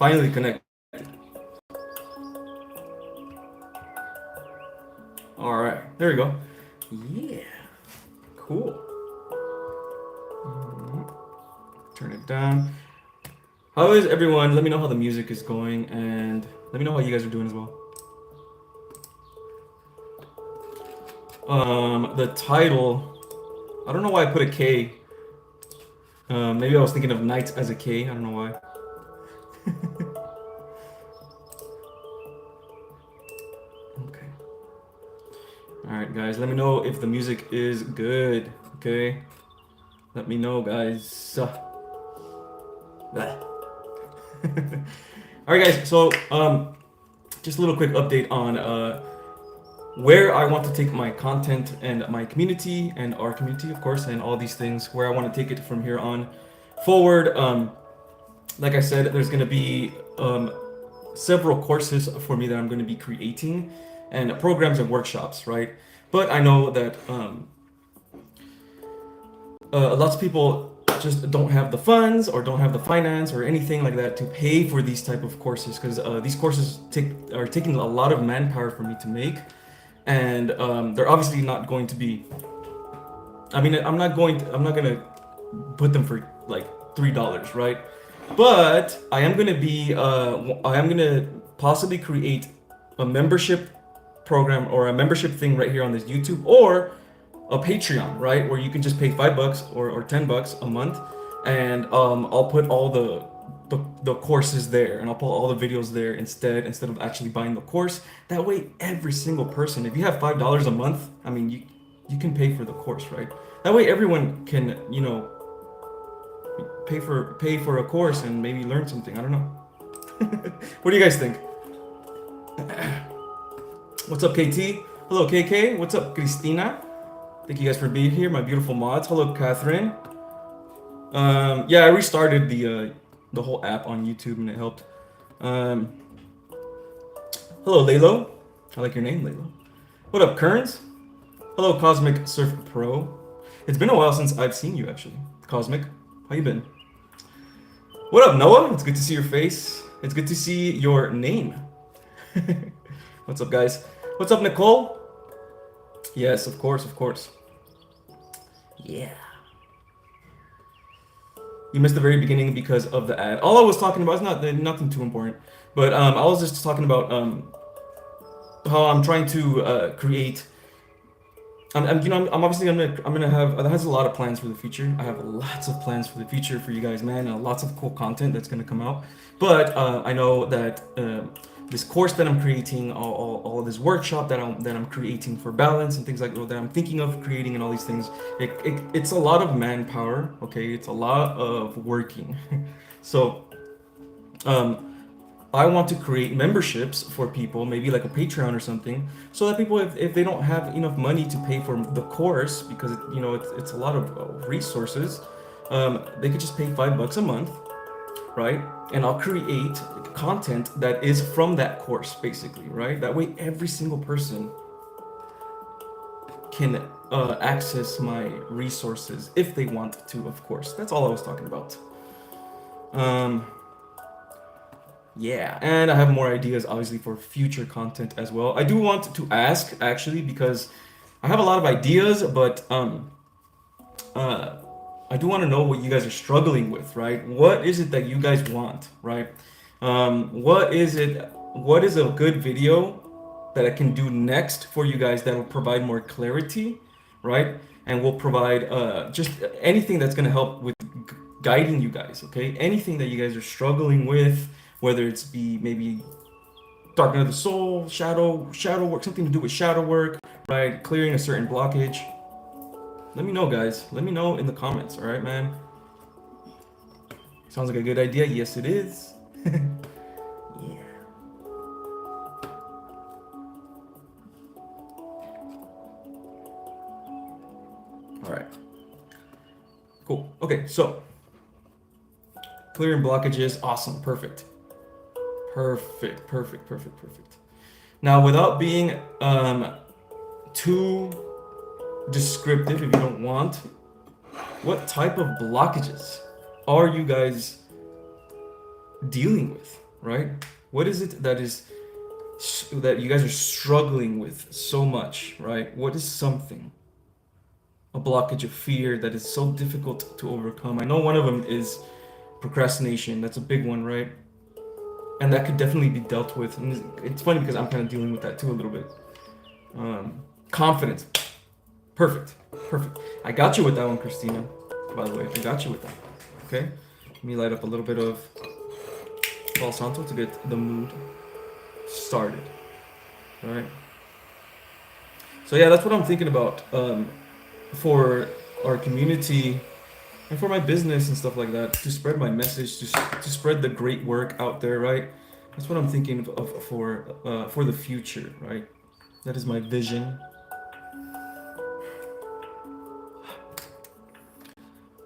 finally connected. All right, there we go. Yeah, cool. Turn it down. How is everyone? Let me know how the music is going, and let me know how you guys are doing as well. The title, I don't know why I put a K. Maybe I was thinking of nights as a K. I don't know why. Okay. All right, guys. Let me know if the music is good. Okay. Let me know, guys. All right, guys. So, just a little quick update on where I want to take my content and my community and our community, of course, and all these things. Where I want to take it from here on forward. Like I said, there's going to be several courses for me that I'm going to be creating, and programs and workshops, right? But I know that lots of people just don't have the funds or don't have the finance or anything like that to pay for these type of courses, because these courses are taking a lot of manpower for me to make, and they're obviously not going to be. I mean, I'm not gonna put them for like $3, right? But I am gonna possibly create a membership program or a membership thing right here on this YouTube, or a Patreon, right, where you can just pay $5 or $10 a month, and I'll put all the courses there, and I'll put all the videos there instead of actually buying the course. That way, every single person, if you have $5 a month, I mean, you can pay for the course, right? That way, everyone can, you know, pay for a course and maybe learn something. I don't know. What do you guys think? What's up, KT? Hello, KK. What's up, Christina? Thank you guys for being here, my beautiful mods. Hello, Catherine. Yeah, I restarted the whole app on YouTube and it helped. Hello, Laylo. I like your name, Laylo. What up, Kearns? Hello, Cosmic Surf Pro. It's been a while since I've seen you, actually. Cosmic, how you been? What up, Noah? It's good to see your face. It's good to see your name. What's up, guys? What's up, Nicole? Yes, of course, of course. Yeah. You missed the very beginning because of the ad. All I was talking about is nothing too important, but I was just talking about how I'm trying to create. I'm obviously I'm gonna have. That has a lot of plans for the future. I have lots of plans for the future for you guys, man, and lots of cool content that's gonna come out. But I know that this course that I'm creating, all of this workshop that I'm creating for balance and things like that I'm thinking of creating, and all these things, it's a lot of manpower. Okay, it's a lot of working. So I want to create memberships for people, maybe like a Patreon or something, so that people, if they don't have enough money to pay for the course, because it's a lot of resources, they could just pay $5 a month, right? And I'll create content that is from that course, basically, right? That way, every single person can access my resources if they want to, of course. That's all I was talking about. Yeah, and I have more ideas, obviously, for future content as well. I do want to ask, actually, because I have a lot of ideas, but I do want to know what you guys are struggling with, right? What is it that you guys want, right? What is a good video that I can do next for you guys that will provide more clarity, right? And will provide just anything that's going to help with guiding you guys, okay? Anything that you guys are struggling with, whether it's be maybe darkening of the soul, shadow work, something to do with shadow work, right? Clearing a certain blockage. Let me know, guys. Let me know in the comments, all right, man? Sounds like a good idea. Yes, it is. Yeah. All right. Cool. Okay, so clearing blockages, awesome, perfect. Perfect. Now, without being too descriptive, if you don't want, what type of blockages are you guys dealing with, right? What is it that you guys are struggling with so much, right? What is something, a blockage of fear that is so difficult to overcome? I know one of them is procrastination. That's a big one, right? And that could definitely be dealt with. And it's funny because I'm kind of dealing with that too a little bit. Confidence. Perfect. I got you with that one, Christina. By the way, I got you with that. Okay? Let me light up a little bit of Palo Santo to get the mood started. All right? So yeah, that's what I'm thinking about for our community and for my business and stuff like that, to spread my message, to spread the great work out there, right? That's what I'm thinking of for the future, right? That is my vision.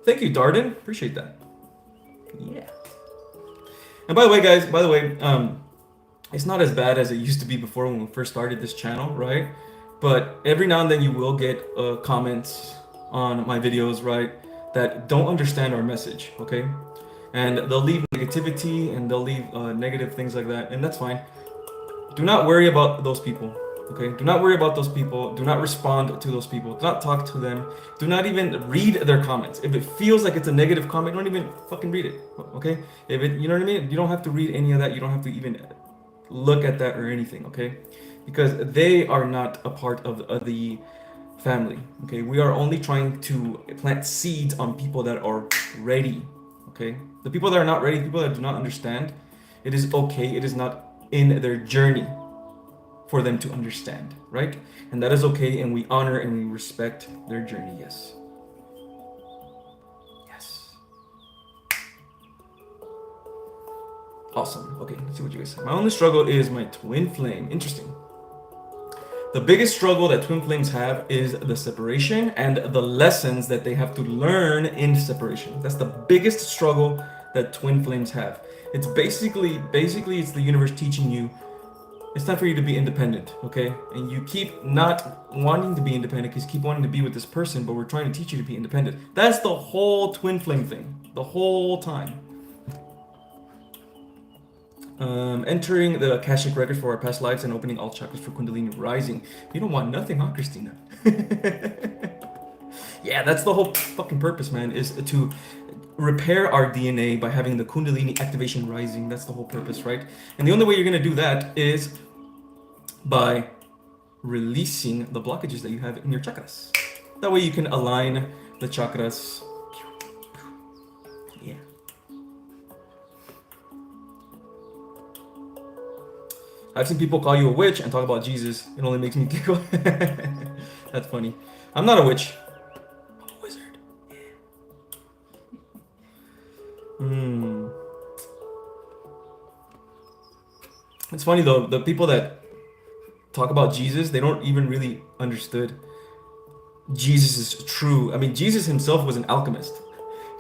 Thank you, Darden. Appreciate that. Yeah. And by the way, guys, it's not as bad as it used to be before when we first started this channel, right? But every now and then you will get comments on my videos, right, that don't understand our message, okay? And they'll leave negativity and they'll leave negative things like that, and that's fine. Do not worry about those people, okay? Do not worry about those people. Do not respond to those people. Do not talk to them. Do not even read their comments. If it feels like it's a negative comment, don't even fucking read it, okay? If it, you know what I mean? You don't have to read any of that. You don't have to even look at that or anything, okay? Because they are not a part of the family, okay? We are only trying to plant seeds on people that are ready, okay? The people that are not ready, people that do not understand, it is okay. It is not in their journey for them to understand, right? And that is okay, and we honor and we respect their journey. Yes. Awesome. Okay, let's see what you guys say. My only struggle is my twin flame. Interesting. The biggest struggle that twin flames have is the separation and the lessons that they have to learn in separation. That's the biggest struggle that twin flames have. It's basically it's the universe teaching you it's time for you to be independent, okay? And you keep not wanting to be independent because you keep wanting to be with this person, but we're trying to teach you to be independent. That's the whole twin flame thing, the whole time. Entering the Akashic records for our past lives and opening all chakras for Kundalini rising. You don't want nothing, huh, Christina? Yeah, that's the whole fucking purpose, man, is to repair our DNA by having the Kundalini activation rising. That's the whole purpose, right? And the only way you're going to do that is by releasing the blockages that you have in your chakras. That way you can align the chakras. Yeah. I've seen people call you a witch and talk about Jesus. It only makes me giggle. That's funny. I'm not a witch. I'm a wizard. It's funny though, the people that talk about Jesus, they don't even really understood Jesus' true. I mean, Jesus himself was an alchemist.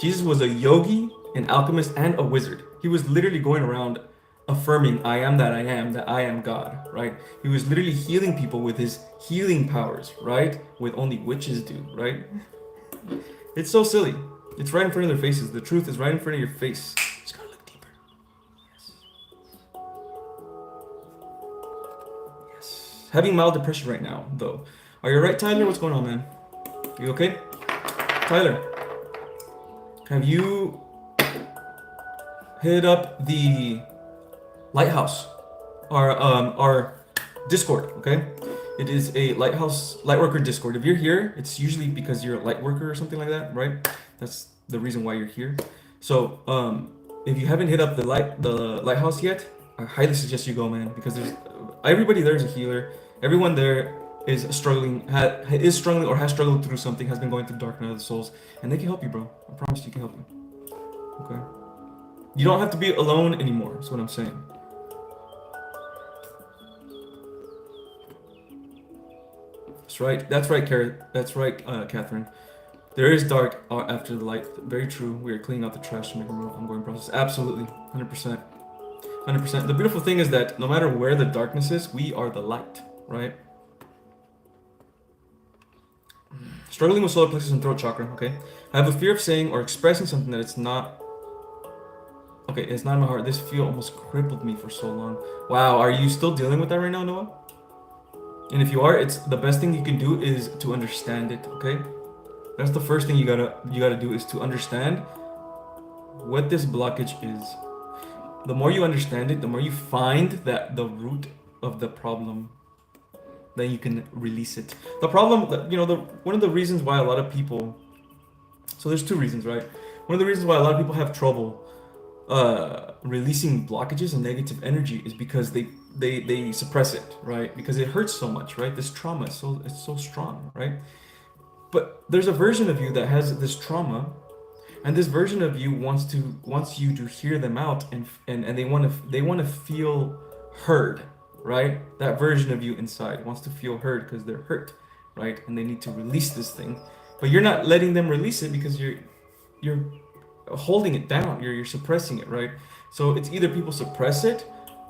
Jesus was a yogi, an alchemist, and a wizard. He was literally going around affirming, I am, that I am God, right? He was literally healing people with his healing powers, right? With only witches do, right? It's so silly. It's right in front of their faces. The truth is right in front of your face. Just gotta look deeper. Yes. Having mild depression right now, though. Are you alright, Tyler? What's going on, man? You okay? Tyler, have you hit up the Lighthouse, our Discord, okay? It is a Lightworker Discord. If you're here, it's usually because you're a Lightworker or something like that, right? That's the reason why you're here. So, if you haven't hit up the Lighthouse yet, I highly suggest you go, man, because everybody there is a healer. Everyone there is struggling or has struggled through something, has been going through dark night of the souls, and they can help you, bro. I promise you can help you. Okay? You don't have to be alone anymore. That's what I'm saying. That's right, Carrot. That's right, Catherine. There is dark after the light. Very true. We are cleaning out the trash to make a real ongoing process. Absolutely. 100%. 100%. The beautiful thing is that no matter where the darkness is, we are the light, right? Struggling with solar plexus and throat chakra, okay? I have a fear of saying or expressing something that it's not Okay, it's not in my heart. This fear almost crippled me for so long. Wow, are you still dealing with that right now, Noah? And if you are, it's the best thing you can do is to understand it, okay? That's the first thing you gotta do is to understand what this blockage is. The more you understand it, the more you find that the root of the problem, then you can release it. The problem, one of the reasons why a lot of people, so there's two reasons, right? One of the reasons why a lot of people have trouble releasing blockages and negative energy is because they suppress it, right? Because it hurts so much, right? This trauma is so strong, right? But there's a version of you that has this trauma, and this version of you wants you to hear them out, and they want to feel heard, right? That version of you inside wants to feel heard because they're hurt, right? And they need to release this thing, but you're not letting them release it because you're holding it down. You're suppressing it, right? So it's either people suppress it,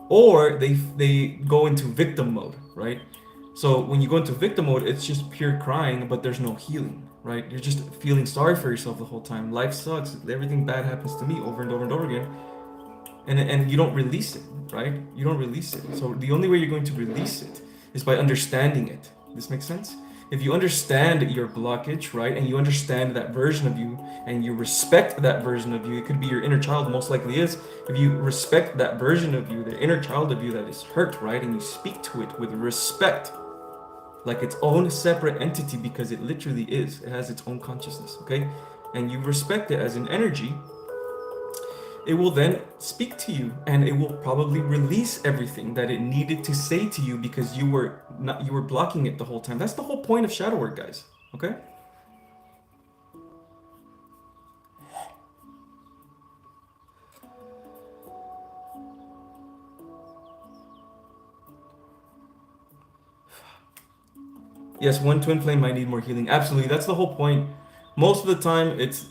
or they go into victim mode, right? So when you go into victim mode, it's just pure crying, but there's no healing, right? You're just feeling sorry for yourself the whole time. Life sucks. Everything bad happens to me over and over and over again. And you don't release it, right? You don't release it. So the only way you're going to release it is by understanding it. This makes sense? If you understand your blockage, right, and you understand that version of you, and you respect that version of you, it could be your inner child, most likely is. If you respect that version of you, the inner child of you that is hurt, right, and you speak to it with respect, like its own separate entity, because it literally is. It has its own consciousness, okay? And you respect it as an energy, it will then speak to you, and it will probably release everything that it needed to say to you because you were blocking it the whole time. That's the whole point of shadow work, guys. Okay? Yes, one twin flame might need more healing. Absolutely, that's the whole point. Most of the time, it's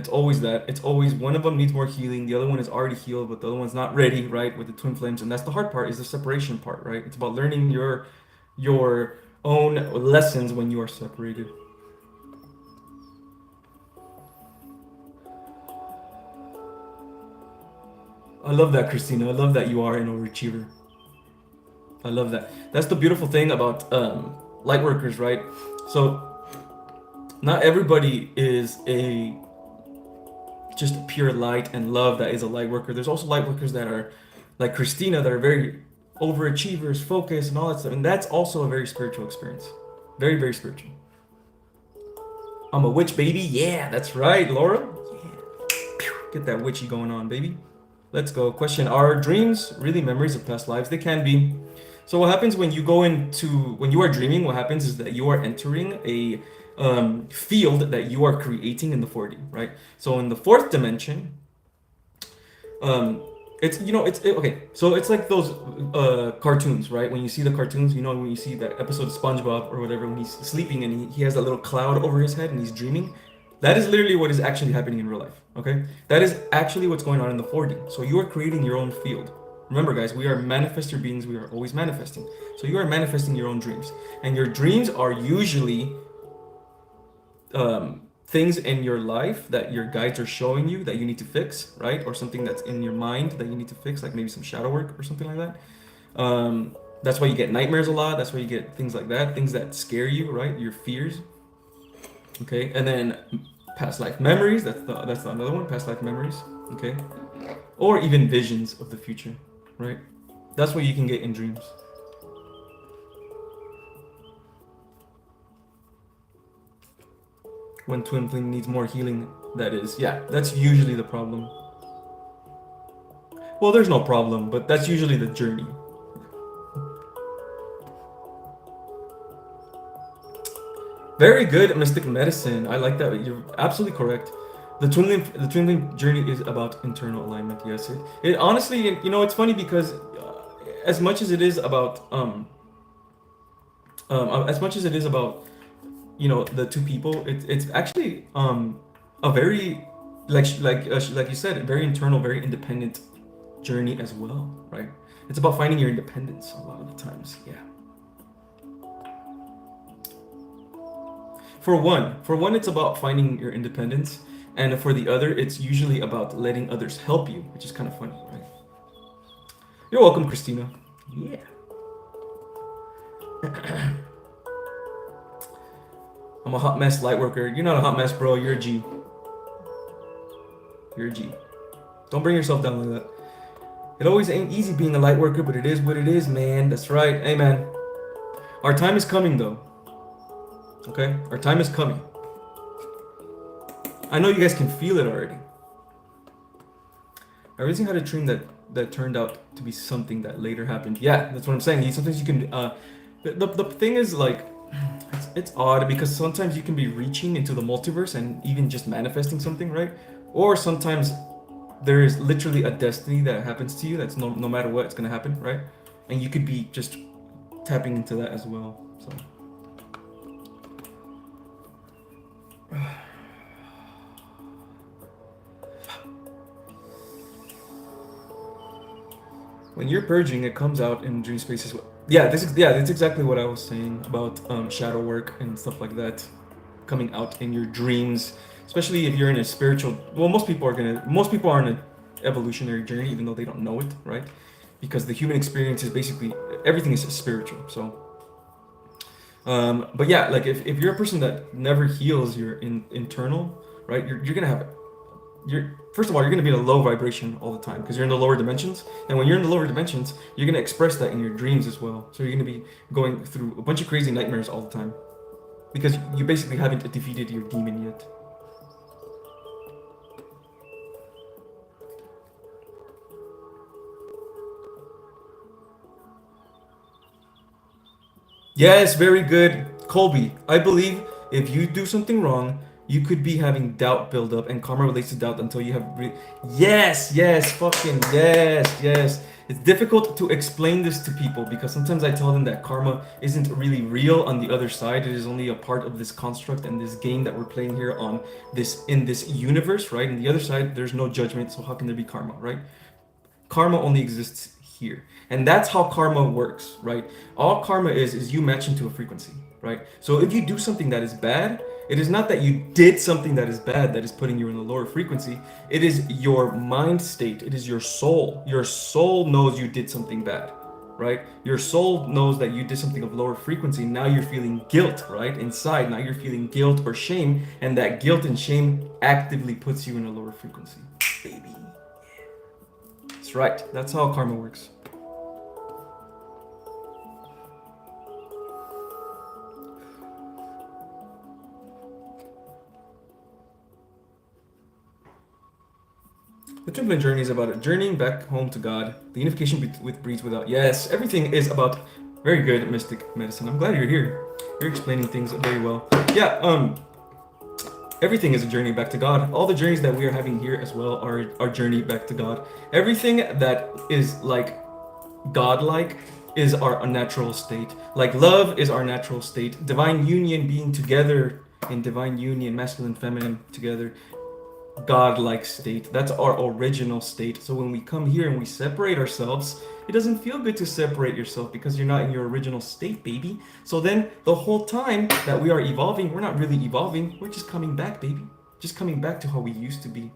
always that. It's always one of them needs more healing, the other one is already healed, but the other one's not ready, right? With the twin flames, and that's the hard part, is the separation part, right? It's about learning your own lessons when you are separated. I love that, Christina. I love that you are an overachiever. I love that. That's the beautiful thing about Lightworkers, right? So not everybody is just pure light and love that is a light worker. There's also light workers that are like Christina, that are very overachievers, focused, and all that stuff. And that's also a very spiritual experience. Very, very spiritual. I'm a witch, baby. Yeah, that's right, Laura. Yeah. Get that witchy going on, baby. Let's go. Question: are dreams really memories of past lives? They can be. So what happens when you are dreaming, what happens is that you are entering a field that you are creating in the 4D, right? So in the fourth dimension, okay. So it's like those cartoons, right? When you see the cartoons, when you see that episode of SpongeBob or whatever, when he's sleeping and he has that little cloud over his head and he's dreaming. That is literally what is actually happening in real life, okay? That is actually what's going on in the 4D. So you are creating your own field. Remember, guys, we are manifestor beings. We are always manifesting. So you are manifesting your own dreams. And your dreams are usually things in your life that your guides are showing you that you need to fix, right? Or something that's in your mind that you need to fix, like maybe some shadow work or something like that. That's why you get nightmares a lot. That's why you get things like that, things that scare you, right? Your fears. Okay, and then past life memories. That's another one. Past life memories. Okay, or even visions of the future, right? That's what you can get in dreams. When twin flame needs more healing, that is, yeah, that's usually the problem. Well, there's no problem, but that's usually the journey. Very good, mystic medicine. I like that. You're absolutely correct. The twin flame journey is about internal alignment. Yes, it honestly, it's funny because as much as it is about the two people, it's actually a very like you said, very internal, very independent journey as well, right? It's about finding your independence a lot of the times. Yeah. For one, it's about finding your independence, And for the other, it's usually about letting others help you, which is kind of funny, right? You're welcome, Christina. Yeah. I'm a hot mess light worker. You're not a hot mess, bro. You're a G. You're a G. Don't bring yourself down like that. It always ain't easy being a light worker, but it is what it is, man. That's right. Hey, man. Our time is coming, though. Okay? Our time is coming. I know you guys can feel it already. I recently had a dream that turned out to be something that later happened. Yeah, that's what I'm saying. Sometimes you can... the thing is, like... It's odd because sometimes you can be reaching into the multiverse and even just manifesting something, right? Or sometimes there is literally a destiny that happens to you that's no matter what, it's gonna happen, right? And you could be just tapping into that as well. So when you're purging, it comes out in dream spaces. Yeah, that's exactly what I was saying about shadow work and stuff like that coming out in your dreams, especially if you're in a spiritual. Well, most people are in an evolutionary journey, even though they don't know it, right? Because the human experience is basically everything is spiritual. So, but yeah, like if you're a person that never heals your internal, right? You're gonna have first of all, you're going to be in a low vibration all the time because you're in the lower dimensions. And when you're in the lower dimensions, you're going to express that in your dreams as well. So you're going to be going through a bunch of crazy nightmares all the time because you basically haven't defeated your demon yet. Yes, very good. Colby, I believe if you do something wrong, you could be having doubt build up, and karma relates to doubt until you have. Yes, fucking yes. It's difficult to explain this to people because sometimes I tell them that karma isn't really real on the other side. It is only a part of this construct and this game that we're playing here in this universe, right? And the other side, there's no judgment, so how can there be karma, right? Karma only exists here. And that's how karma works, right? All karma is you match into a frequency, right? So if you do something that is bad, it is not that you did something that is bad that is putting you in a lower frequency. It is your mind state. It is your soul. Your soul knows you did something bad, right? Your soul knows that you did something of lower frequency. Now you're feeling guilt, right? Inside, now you're feeling guilt or shame, and that guilt and shame actively puts you in a lower frequency. Baby. That's right. That's how karma works. The Twin Flame journey is about journeying back home to God. The unification with breeds without. Yes, everything is about very good mystic medicine. I'm glad you're here. You're explaining things very well. Yeah, everything is a journey back to God. All the journeys that we are having here as well are our journey back to God. Everything that is like godlike is our natural state. Like love is our natural state. Divine union, being together in divine union, masculine, feminine together. God-like state. That's our original state. So when we come here and we separate ourselves, it doesn't feel good to separate yourself because you're not in your original state, baby. So then the whole time that we are evolving, we're not really evolving. We're just coming back, baby. Just coming back to how we used to be.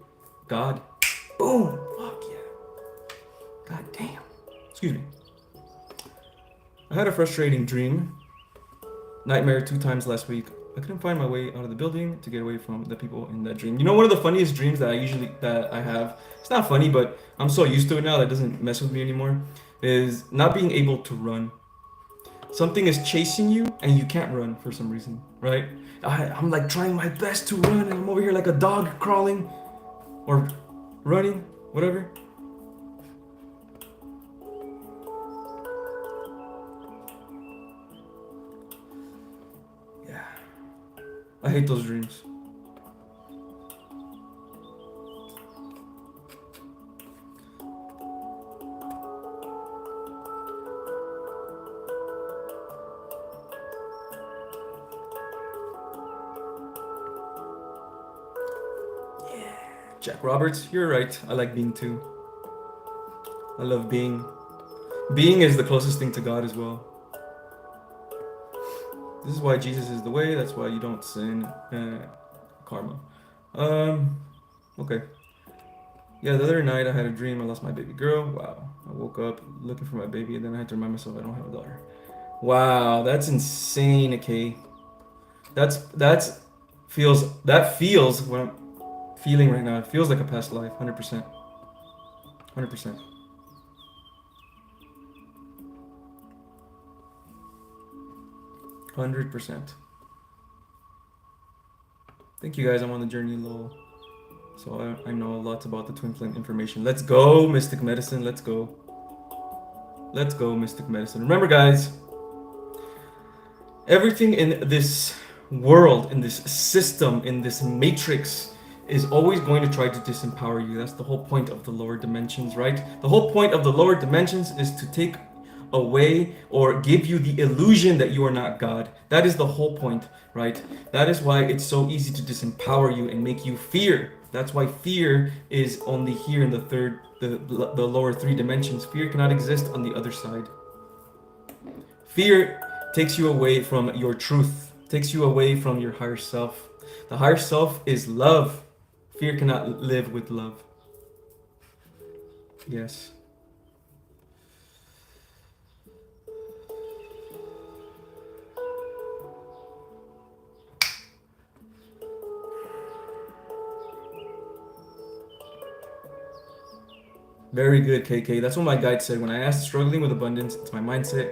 God. Boom. Fuck yeah. God damn. Excuse me. I had a frustrating dream. Nightmare 2 times last week. I couldn't find my way out of the building to get away from the people in that dream. You know, one of the funniest dreams that I have, it's not funny, but I'm so used to it now that it doesn't mess with me anymore, is not being able to run. Something is chasing you and you can't run for some reason, right? I'm like trying my best to run and I'm over here like a dog crawling or running, whatever. I hate those dreams. Yeah. Jack Roberts, you're right. I like being too. I love being. Being is the closest thing to God as well. This is why Jesus is the way. That's why you don't sin. Karma. Okay. Yeah, the other night I had a dream. I lost my baby girl. Wow. I woke up looking for my baby, and then I had to remind myself I don't have a daughter. Wow, that's insane. Okay, that's feels what I'm feeling right now. It feels like a past life. 100%. 100%. 100%. Thank you guys. I'm on the journey, lol. So I know lots about the twin flame information. Let's go, Mystic Medicine. Let's go. Let's go, Mystic Medicine. Remember, guys, everything in this world, in this system, in this matrix is always going to try to disempower you. That's the whole point of the lower dimensions, right? The whole point of the lower dimensions is to take away or give you the illusion that you are not God. That is the whole point, right? That is why it's so easy to disempower you and make you fear. That's why fear is only here in the lower three dimensions. Fear cannot exist on the other side. Fear takes you away from your truth, takes you away from your higher self. The higher self is love. Fear cannot live with love. Yes. Very good, KK. That's what my guide said. When I asked struggling with abundance, it's my mindset.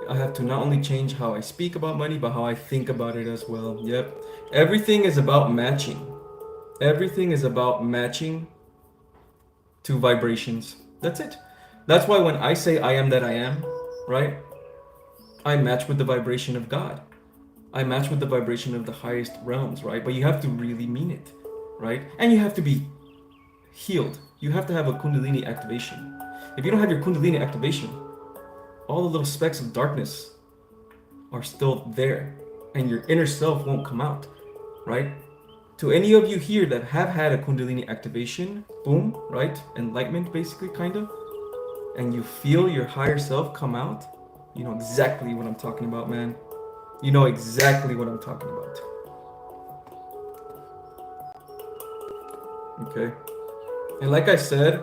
I have to not only change how I speak about money, but how I think about it as well. Yep. Everything is about matching. Everything is about matching to vibrations. That's it. That's why when I say I am that I am, right? I match with the vibration of God. I match with the vibration of the highest realms, right? But you have to really mean it, right? And you have to be healed. You have to have a Kundalini activation. If you don't have your Kundalini activation, all the little specks of darkness are still there and your inner self won't come out, right? To any of you here that have had a Kundalini activation, boom, right? Enlightenment, basically, kind of, and you feel your higher self come out, you know exactly what I'm talking about, man. You know exactly what I'm talking about. Okay? And like I said,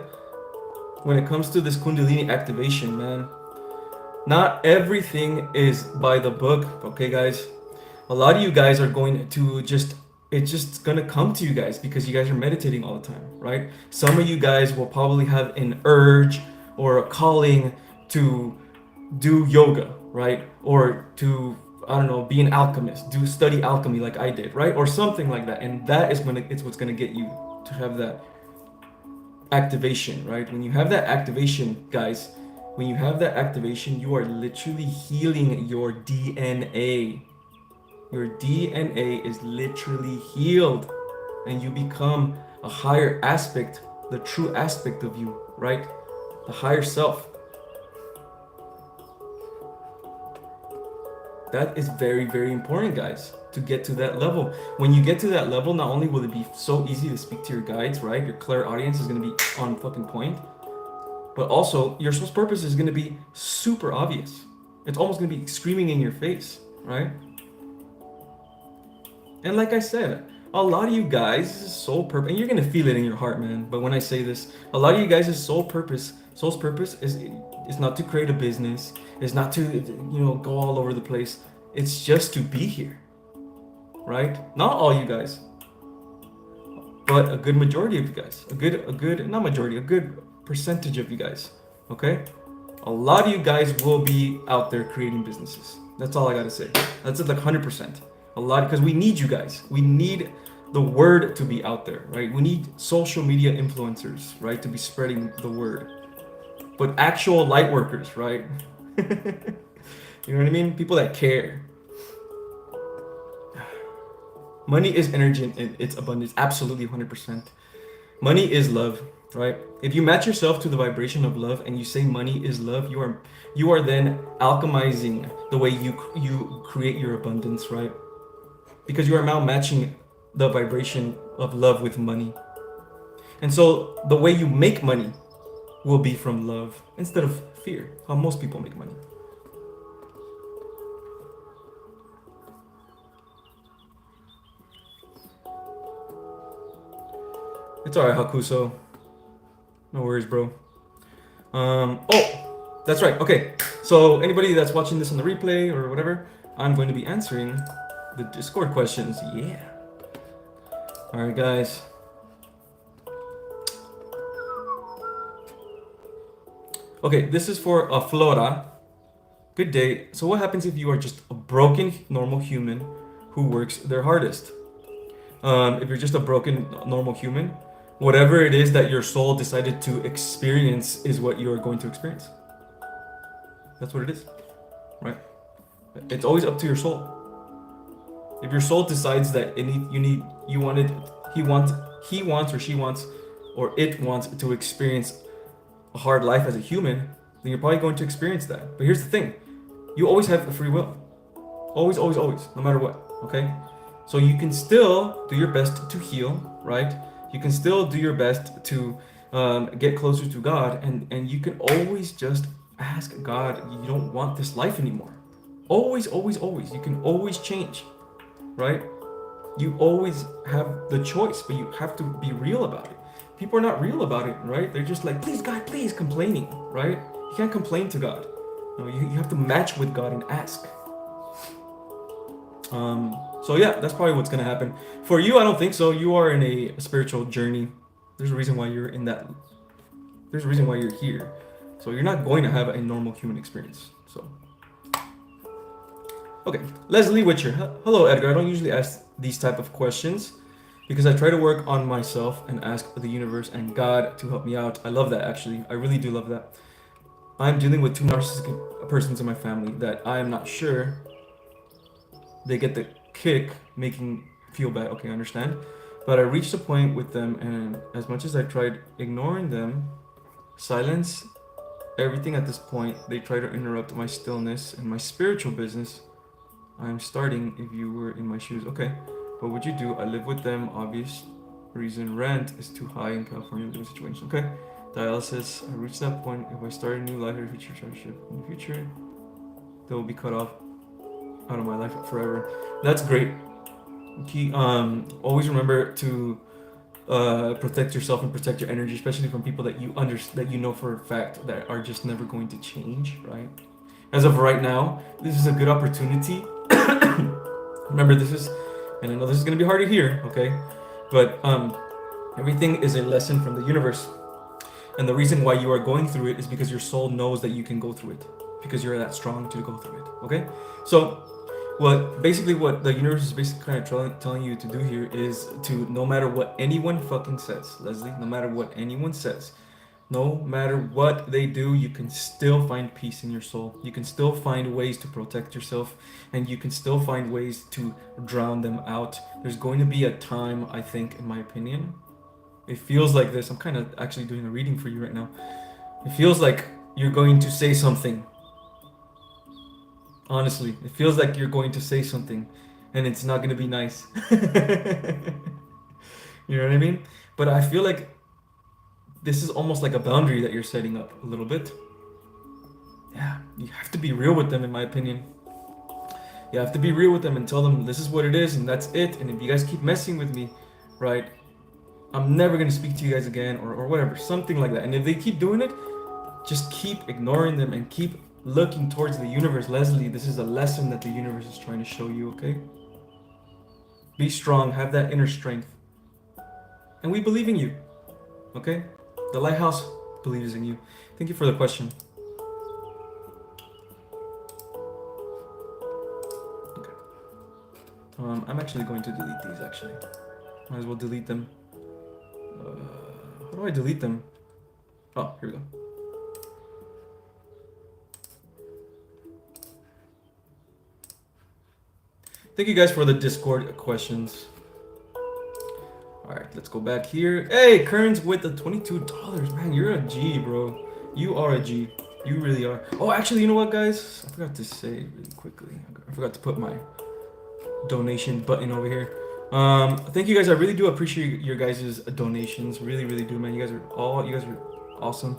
when it comes to this Kundalini activation, man, not everything is by the book, okay, guys? A lot of you guys are going to it's just gonna come to you guys because you guys are meditating all the time, right? Some of you guys will probably have an urge or a calling to do yoga, right? Or to, I don't know, be an alchemist, study alchemy like I did, right? Or something like that. And it's what's gonna get you to have that activation, right? When you have that activation, guys, when you have that activation, you are literally healing your DNA. Your DNA is literally healed, and you become a higher aspect, the true aspect of you, right? The higher self. That is very, very important, guys, to get to that level. When you get to that level, not only will it be so easy to speak to your guides, right? Your clairaudience is going to be on fucking point, but also your soul's purpose is going to be super obvious. It's almost going to be screaming in your face, right? And like I said, a lot of you guys' soul purpose, and you're going to feel it in your heart, man. But when I say this, a lot of you guys' soul's purpose is not to create a business, is not to, go all over the place. It's just to be here, right? Not all you guys, but a good majority of you guys, not majority, a good percentage of you guys, okay? A lot of you guys will be out there creating businesses. That's all I gotta say. That's like 100%. A lot, because we need you guys. We need the word to be out there, right? We need social media influencers, right, to be spreading the word. But actual light workers, right? You know what I mean? People that care. Money is energy and it's abundance. Absolutely 100%. Money is love, right? If you match yourself to the vibration of love and you say money is love, you are then alchemizing the way you create your abundance, right? Because you are now matching the vibration of love with money. And so the way you make money will be from love instead of fear, how most people make money. It's alright, Hakuso. No worries, bro. Oh, that's right. Okay, so anybody that's watching this on the replay or whatever, I'm going to be answering the Discord questions. Yeah. All right, guys. Okay, this is for Flora. Good day. So what happens if you are just a broken normal human who works their hardest? If you're just a broken normal human, whatever it is that your soul decided to experience is what you are going to experience. That's what it is, right? It's always up to your soul. If your soul decides that he wants, or she wants, or it wants to experience a hard life as a human, then you're probably going to experience that. But here's the thing, you always have the free will. Always, always, always, no matter what, okay? So you can still do your best to heal, right? You can still do your best to get closer to God, and you can always just ask God, you don't want this life anymore. Always, always, always. You can always change, right? You always have the choice, but you have to be real about it. People are not real about it, right? They're just like, please, God, please, complaining, right? You can't complain to God. No, you have to match with God and ask. So yeah, that's probably what's gonna happen. For you, I don't think so. You are in a spiritual journey. There's a reason why you're in that. There's a reason why you're here. So you're not going to have a normal human experience. So, okay, Leslie Witcher. Hello, Edgar. I don't usually ask these type of questions because I try to work on myself and ask the universe and God to help me out. I love that, actually. I really do love that. I'm dealing with two narcissistic persons in my family that I am not sure they get the kick making feel bad. Okay, I understand. But I reached a point with them, and as much as I tried ignoring them, silence everything at this point, they try to interrupt my stillness and my spiritual business. I'm starting if you were in my shoes. Okay, what would you do? I live with them. Obvious reason, rent is too high in California living situation. Okay, dialysis. I reached that point. If I start a new life or future relationship in the future, they will be cut off out of my life forever. That's great. Always remember to protect yourself and protect your energy, especially from people that you know for a fact that are just never going to change, right? As of right now, this is a good opportunity. Remember, and I know this is gonna be hard to hear, okay? But everything is a lesson from the universe, and the reason why you are going through it is because your soul knows that you can go through it, because you're that strong to go through it. Okay, so what the universe is basically kind of telling you to do here is to, no matter what anyone fucking says, Leslie, no matter what anyone says, no matter what they do, you can still find peace in your soul. You can still find ways to protect yourself, and you can still find ways to drown them out. There's going to be a time, I think, in my opinion, it feels like this. I'm kind of actually doing a reading for you right now. It feels like you're going to say something. Honestly, it feels like you're going to say something, and it's not going to be nice. You know what I mean? But I feel like this is almost like a boundary that you're setting up a little bit. Yeah, you have to be real with them, in my opinion. You have to be real with them and tell them this is what it is and that's it. And if you guys keep messing with me, right, I'm never going to speak to you guys again, or whatever, something like that. And if they keep doing it, just keep ignoring them and keep looking towards the universe. Leslie, this is a lesson that the universe is trying to show you, okay? Be strong, have that inner strength. And we believe in you, okay? The Lighthouse believes in you. Thank you for the question. Okay. I'm actually going to delete these, actually. Might as well delete them. How do I delete them? Oh, here we go. Thank you guys for the Discord questions. Alright, let's go back here. Hey, Kearns with the $22. Man, you're a G, bro. You are a G. You really are. Oh, actually, you know what, guys? I forgot to say really quickly. I forgot to put my donation button over here. Thank you guys. I really do appreciate your guys' donations. Really, really do, man. You guys are awesome.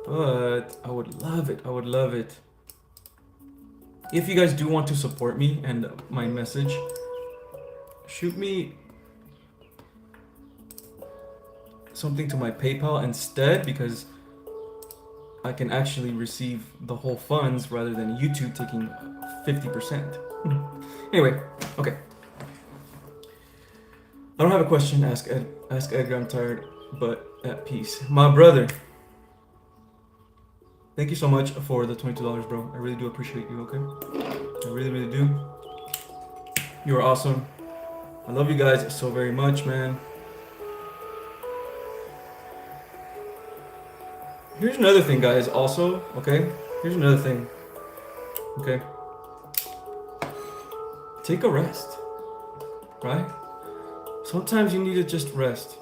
But I would love it if you guys do want to support me and my message. Shoot me something to my PayPal instead, because I can actually receive the whole funds rather than YouTube taking 50%. Anyway, okay. I don't have a question. Ask Edgar. I'm tired, but at peace. My brother. Thank you so much for the $22, bro. I really do appreciate you, okay? I really, really do. You are awesome. I love you guys so very much, man. Here's another thing, guys, also, okay? Here's another thing, okay? Take a rest, right? Sometimes you need to just rest.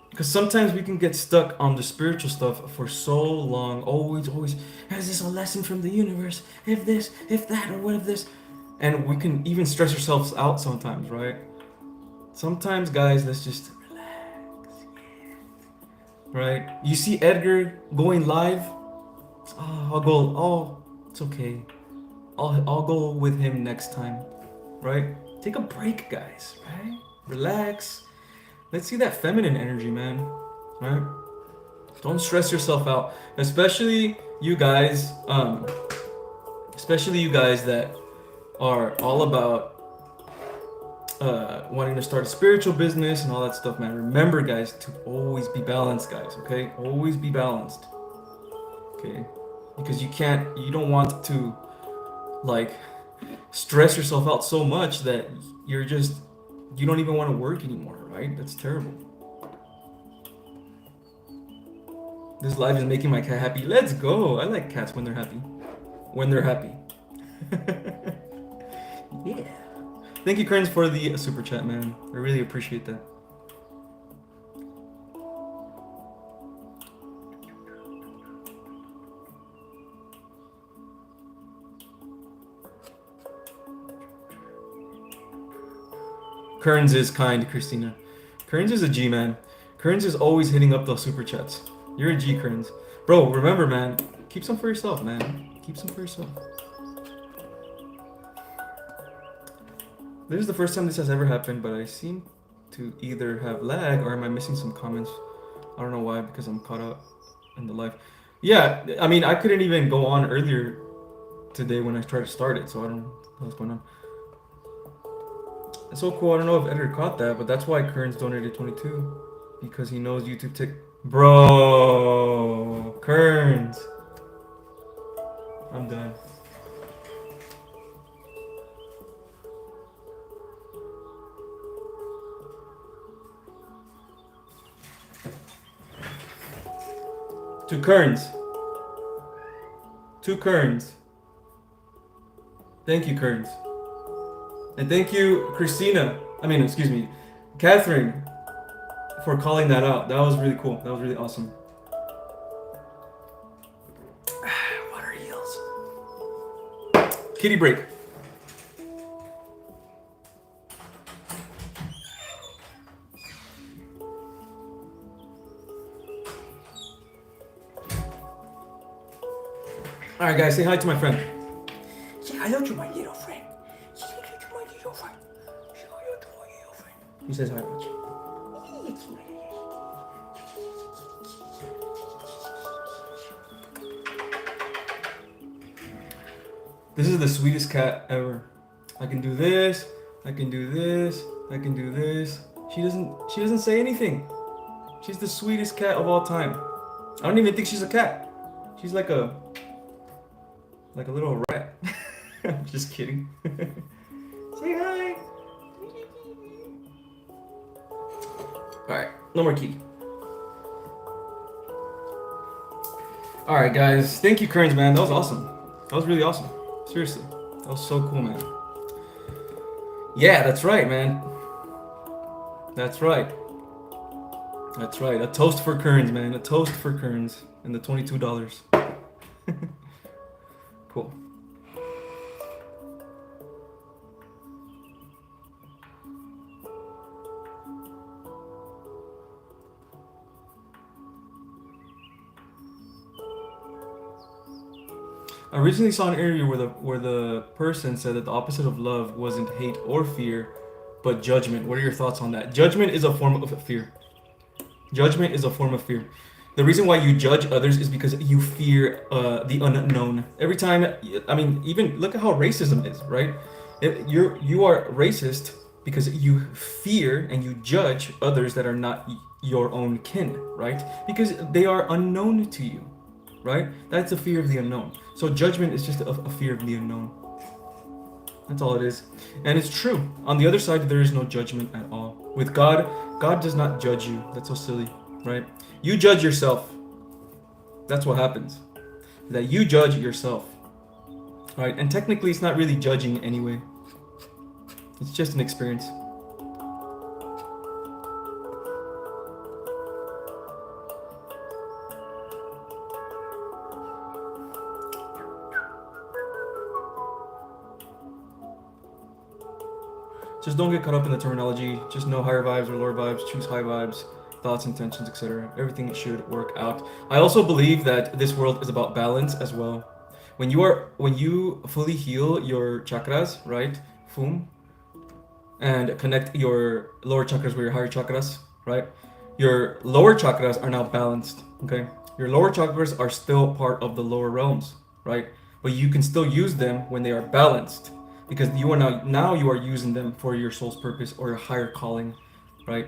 Because sometimes we can get stuck on the spiritual stuff for so long. Always, is this a lesson from the universe? If this, if that, or what if this? And we can even stress ourselves out sometimes, right? Sometimes, guys, let's just relax. Right? You see Edgar going live? I'll go. Oh, it's okay. I'll go with him next time. Right? Take a break, guys. Right? Relax. Let's see that feminine energy, man. Right? Don't stress yourself out. Especially you guys that are all about wanting to start a spiritual business and all that stuff, man. Remember, guys, to always be balanced, guys, okay? Always be balanced. Okay? Because you don't want to like stress yourself out so much that you don't even want to work anymore, right? That's terrible. This live is making my cat happy. Let's go. I like cats when they're happy. Yeah. Thank you, Kearns, for the super chat, man. I really appreciate that. Kearns is kind, Christina. Kearns is a G, man. Kearns is always hitting up those super chats. You're a G, Kearns. Bro, remember, man. Keep some for yourself, man. Keep some for yourself. This is the first time this has ever happened, but I seem to either have lag or am I missing some comments? I don't know why, because I'm caught up in the live. Yeah, I mean, I couldn't even go on earlier today when I tried to start it, so I don't know what's going on. It's so cool. I don't know if Edgar caught that, but that's why Kearns donated 22, because he knows YouTube Bro, Kearns. I'm done. To Kearns. Thank you, Kearns. And thank you, Catherine, for calling that out. That was really cool. That was really awesome. Water heals. Kitty break. All right, guys, say hi to my friend. Say hello to my little friend. Say hello to my little friend. Say hello to my little friend. He says hi much. This is the sweetest cat ever. I can do this. I can do this. I can do this. She doesn't say anything. She's the sweetest cat of all time. I don't even think she's a cat. She's like a little rat. I'm just kidding. Say hi. Alright, no more kitty. Alright, guys. Thank you, Kearns, man. That was awesome. That was really awesome. Seriously. That was so cool, man. Yeah, that's right, man. That's right. That's right. A toast for Kearns, man. A toast for Kearns and the $22. Cool. I recently saw an interview where the person said that the opposite of love wasn't hate or fear, but judgment. What are your thoughts on that? Judgment is a form of fear. Judgment is a form of fear. The reason why you judge others is because you fear the unknown. Every time, I mean, even look at how racism is, right? You are racist because you fear and you judge others that are not your own kin, right? Because they are unknown to you, right? That's a fear of the unknown. So judgment is just a fear of the unknown. That's all it is. And it's true. On the other side, there is no judgment at all. With God, God does not judge you. That's so silly, right? You judge yourself. That's what happens. That you judge yourself, right? And technically, it's not really judging anyway. It's just an experience. Just don't get caught up in the terminology. Just know higher vibes or lower vibes. Choose high vibes, thoughts, intentions, etc. Everything should work out. I also believe that this world is about balance as well. When you fully heal your chakras, right? Fum, and connect your lower chakras with your higher chakras, right? Your lower chakras are now balanced, okay? Your lower chakras are still part of the lower realms, right? But you can still use them when they are balanced, because you are now you are using them for your soul's purpose or your higher calling, right?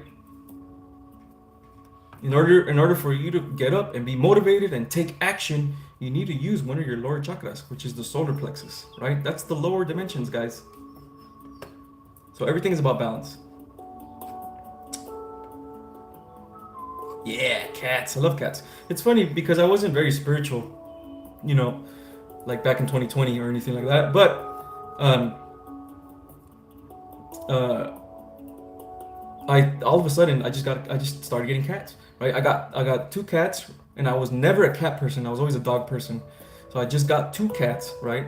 In order for you to get up and be motivated and take action, you need to use one of your lower chakras, which is the solar plexus, right? That's the lower dimensions, guys. So everything is about balance. Yeah, cats. I love cats. It's funny because I wasn't very spiritual, like back in 2020 or anything like that. But I all of a sudden I just started getting cats. Right? I got 2 cats, and I was never a cat person. I was always a dog person. So I just got 2 cats, right?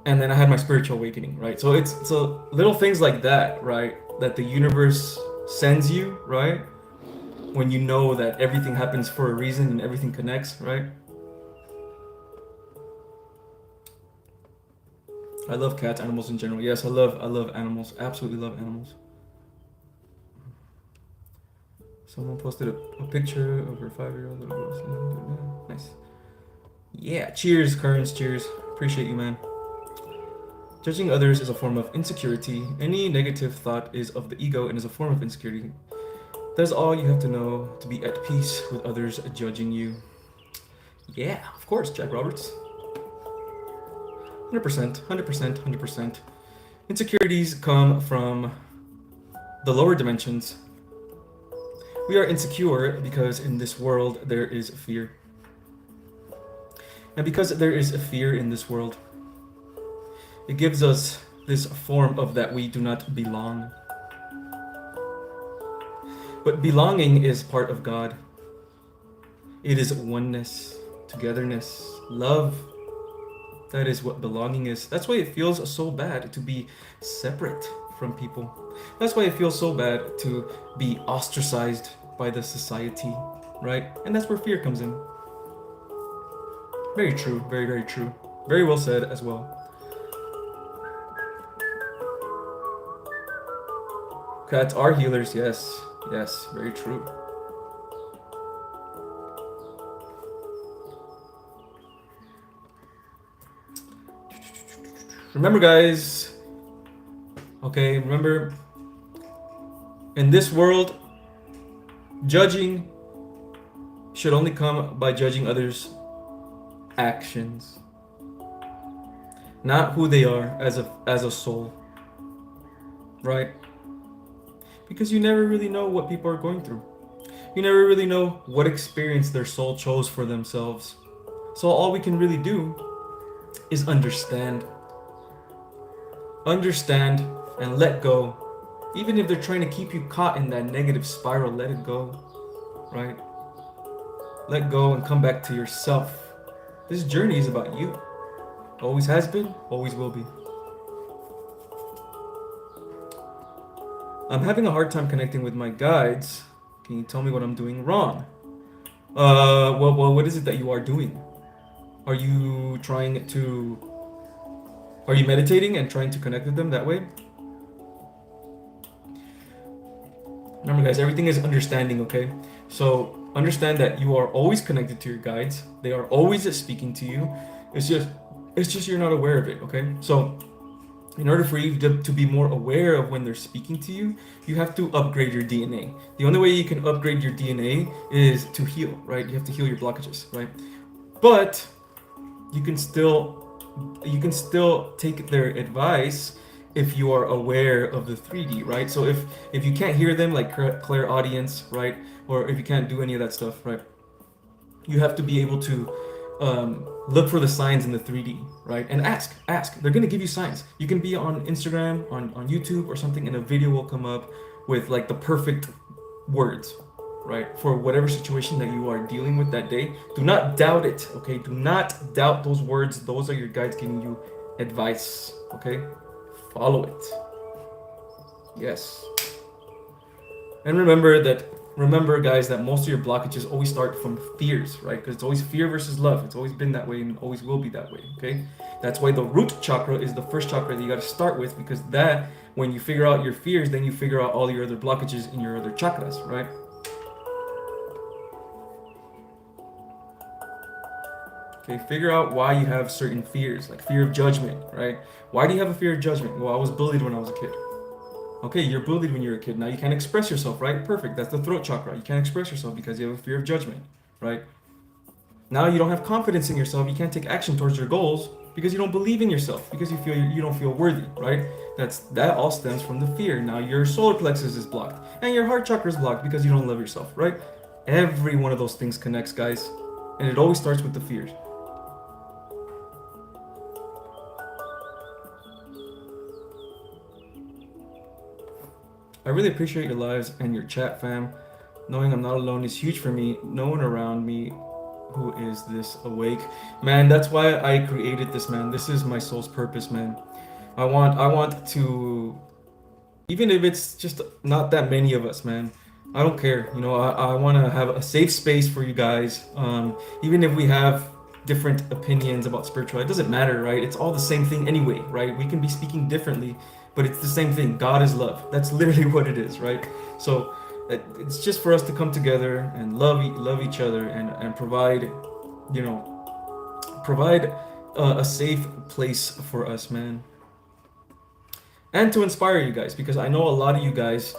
And then I had my spiritual awakening, right? So it's little things like that, right? That the universe sends you, right? When you know that everything happens for a reason and everything connects, right? I love cats, animals in general. Yes, I love animals. Absolutely love animals. Someone posted a picture of her 5-year-old little girl. Nice. Yeah, cheers, Currents, cheers. Appreciate you, man. Judging others is a form of insecurity. Any negative thought is of the ego and is a form of insecurity. That's all you have to know to be at peace with others judging you. Yeah, of course, Jack Roberts. 100%, 100%, 100%. Insecurities come from the lower dimensions. We are insecure because in this world there is fear. And because there is a fear in this world, it gives us this form of that we do not belong. But belonging is part of God. It is oneness, togetherness, love. That is what belonging is. That's why it feels so bad to be separate from people. That's why it feels so bad to be ostracized by the society, right? And that's where fear comes in. Very true, very, very true. Very well said as well. Cats are healers, yes. Yes, very true. Remember, guys, okay, remember, in this world, judging should only come by judging others' actions, not who they are as a soul, right? Because you never really know what people are going through. You never really know what experience their soul chose for themselves. So all we can really do is understand. Understand and let go. Even if they're trying to keep you caught in that negative spiral, let it go, right? Let go and come back to yourself. This journey is about you. Always has been, always will be. I'm having a hard time connecting with my guides. Can you tell me what I'm doing wrong? Well, what is it that you are doing? Are you meditating and trying to connect with them that way? Remember, guys, everything is understanding, okay? So understand that you are always connected to your guides. They are always speaking to you. It's just you're not aware of it, okay? So in order for you to be more aware of when they're speaking to you, you have to upgrade your DNA. The only way you can upgrade your DNA is to heal, right? You have to heal your blockages, right? But you can still take their advice if you are aware of the 3D, right? So if you can't hear them, like clairaudience, right, or if you can't do any of that stuff, right, you have to be able to look for the signs in the 3D, right, and ask. They're gonna give you signs. You can be on Instagram, on YouTube or something, and a video will come up with like the perfect words, right, for whatever situation that you are dealing with that day. Do not doubt it, okay? Do not doubt those words. Those are your guides giving you advice, okay? Follow it. Yes. And remember, guys, that most of your blockages always start from fears, right? Because it's always fear versus love. It's always been that way and always will be that way, okay? That's why the root chakra is the first chakra that you got to start with, because that, when you figure out your fears, then you figure out all your other blockages in your other chakras, right? Okay, figure out why you have certain fears, like fear of judgment, right? Why do you have a fear of judgment? Well, I was bullied when I was a kid. Okay, you're bullied when you're a kid. Now you can't express yourself, right? Perfect. That's the throat chakra. You can't express yourself because you have a fear of judgment, right? Now you don't have confidence in yourself. You can't take action towards your goals because you don't believe in yourself, because you don't feel worthy, right? That all stems from the fear. Now your solar plexus is blocked and your heart chakra is blocked because you don't love yourself, right? Every one of those things connects, guys, and it always starts with the fears. I really appreciate your lives and your chat, fam. Knowing I'm not alone is huge for me. No one around me who is this awake. Man, that's why I created this, man. This is my soul's purpose, man. I want to, even if it's just not that many of us, man. I don't care. I want to have a safe space for you guys. Even if we have different opinions about spiritual, it doesn't matter, right? It's all the same thing anyway, right? We can be speaking differently, but it's the same thing. God is love. That's literally what it is, right? So it's just for us to come together and love each other and provide, provide a safe place for us, man. And to inspire you guys, because I know a lot of you guys,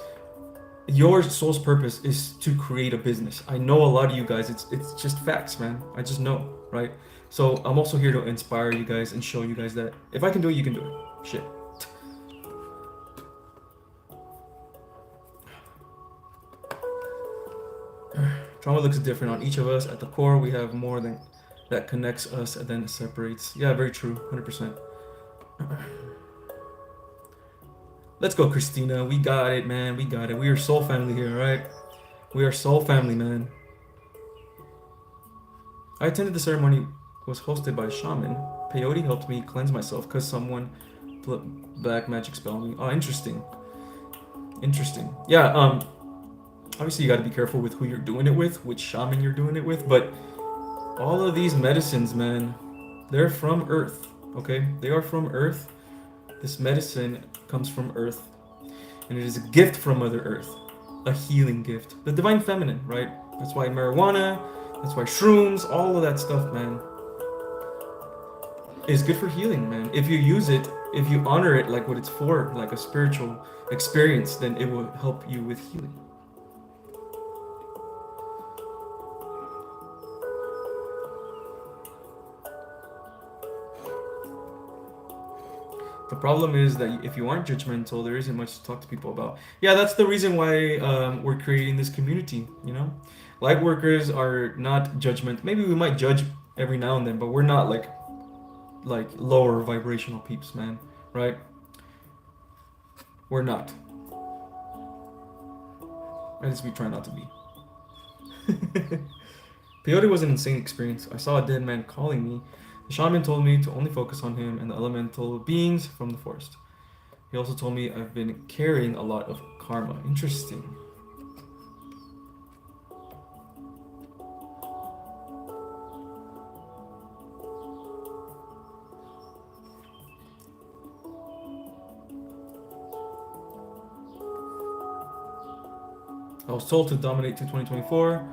your soul's purpose is to create a business. I know a lot of you guys, it's just facts, man. I just know, right? So I'm also here to inspire you guys and show you guys that if I can do it, you can do it. Shit. Trauma looks different on each of us. At the core, we have more than that connects us and then separates. Yeah, very true. 100%. Let's go, Christina. We got it, man. We got it. We are soul family here, right? We are soul family, man. I attended the ceremony, was hosted by a shaman. Peyote helped me cleanse myself because someone put black magic spell on me. Oh, interesting. Interesting. Yeah, obviously you got to be careful with who you're doing it with, which shaman you're doing it with, but all of these medicines, man, they're from Earth, okay? They are from Earth. This medicine comes from Earth, and it is a gift from Mother Earth, a healing gift. The divine feminine, right? That's why marijuana, that's why shrooms, all of that stuff, man, is good for healing, man. If you use it, if you honor it like what it's for, like a spiritual experience, then it will help you with healing. The problem is that if you aren't judgmental, there isn't much to talk to people about. Yeah, that's the reason why we're creating this community, Lightworkers are not judgmental. Maybe we might judge every now and then, but we're not like lower vibrational peeps, man, right? We're not. At least we try not to be. Peyote was an insane experience. I saw a dead man calling me. The shaman told me to only focus on him and the elemental beings from the forest. He also told me I've been carrying a lot of karma. Interesting. I was told to dominate to 2024,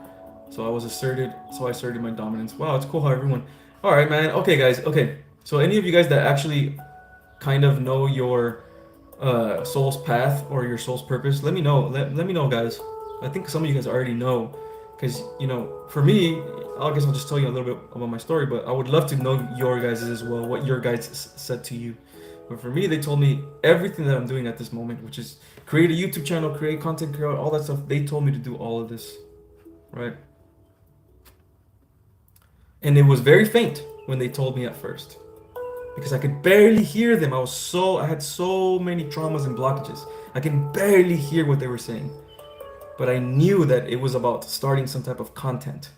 so I asserted my dominance. Wow, it's cool how everyone. All right, man. Okay, guys. Okay, so any of you guys that actually kind of know your soul's path or your soul's purpose, let me know. Let me know, guys. I think some of you guys already know, because for me, I guess I'll just tell you a little bit about my story, but I would love to know your guys' as well, what your guys said to you. But for me, they told me everything that I'm doing at this moment, which is create a YouTube channel, create content, create all that stuff. They told me to do all of this, right? And it was very faint when they told me at first, because I could barely hear them. I had so many traumas and blockages. I can barely hear what they were saying. But I knew that it was about starting some type of content,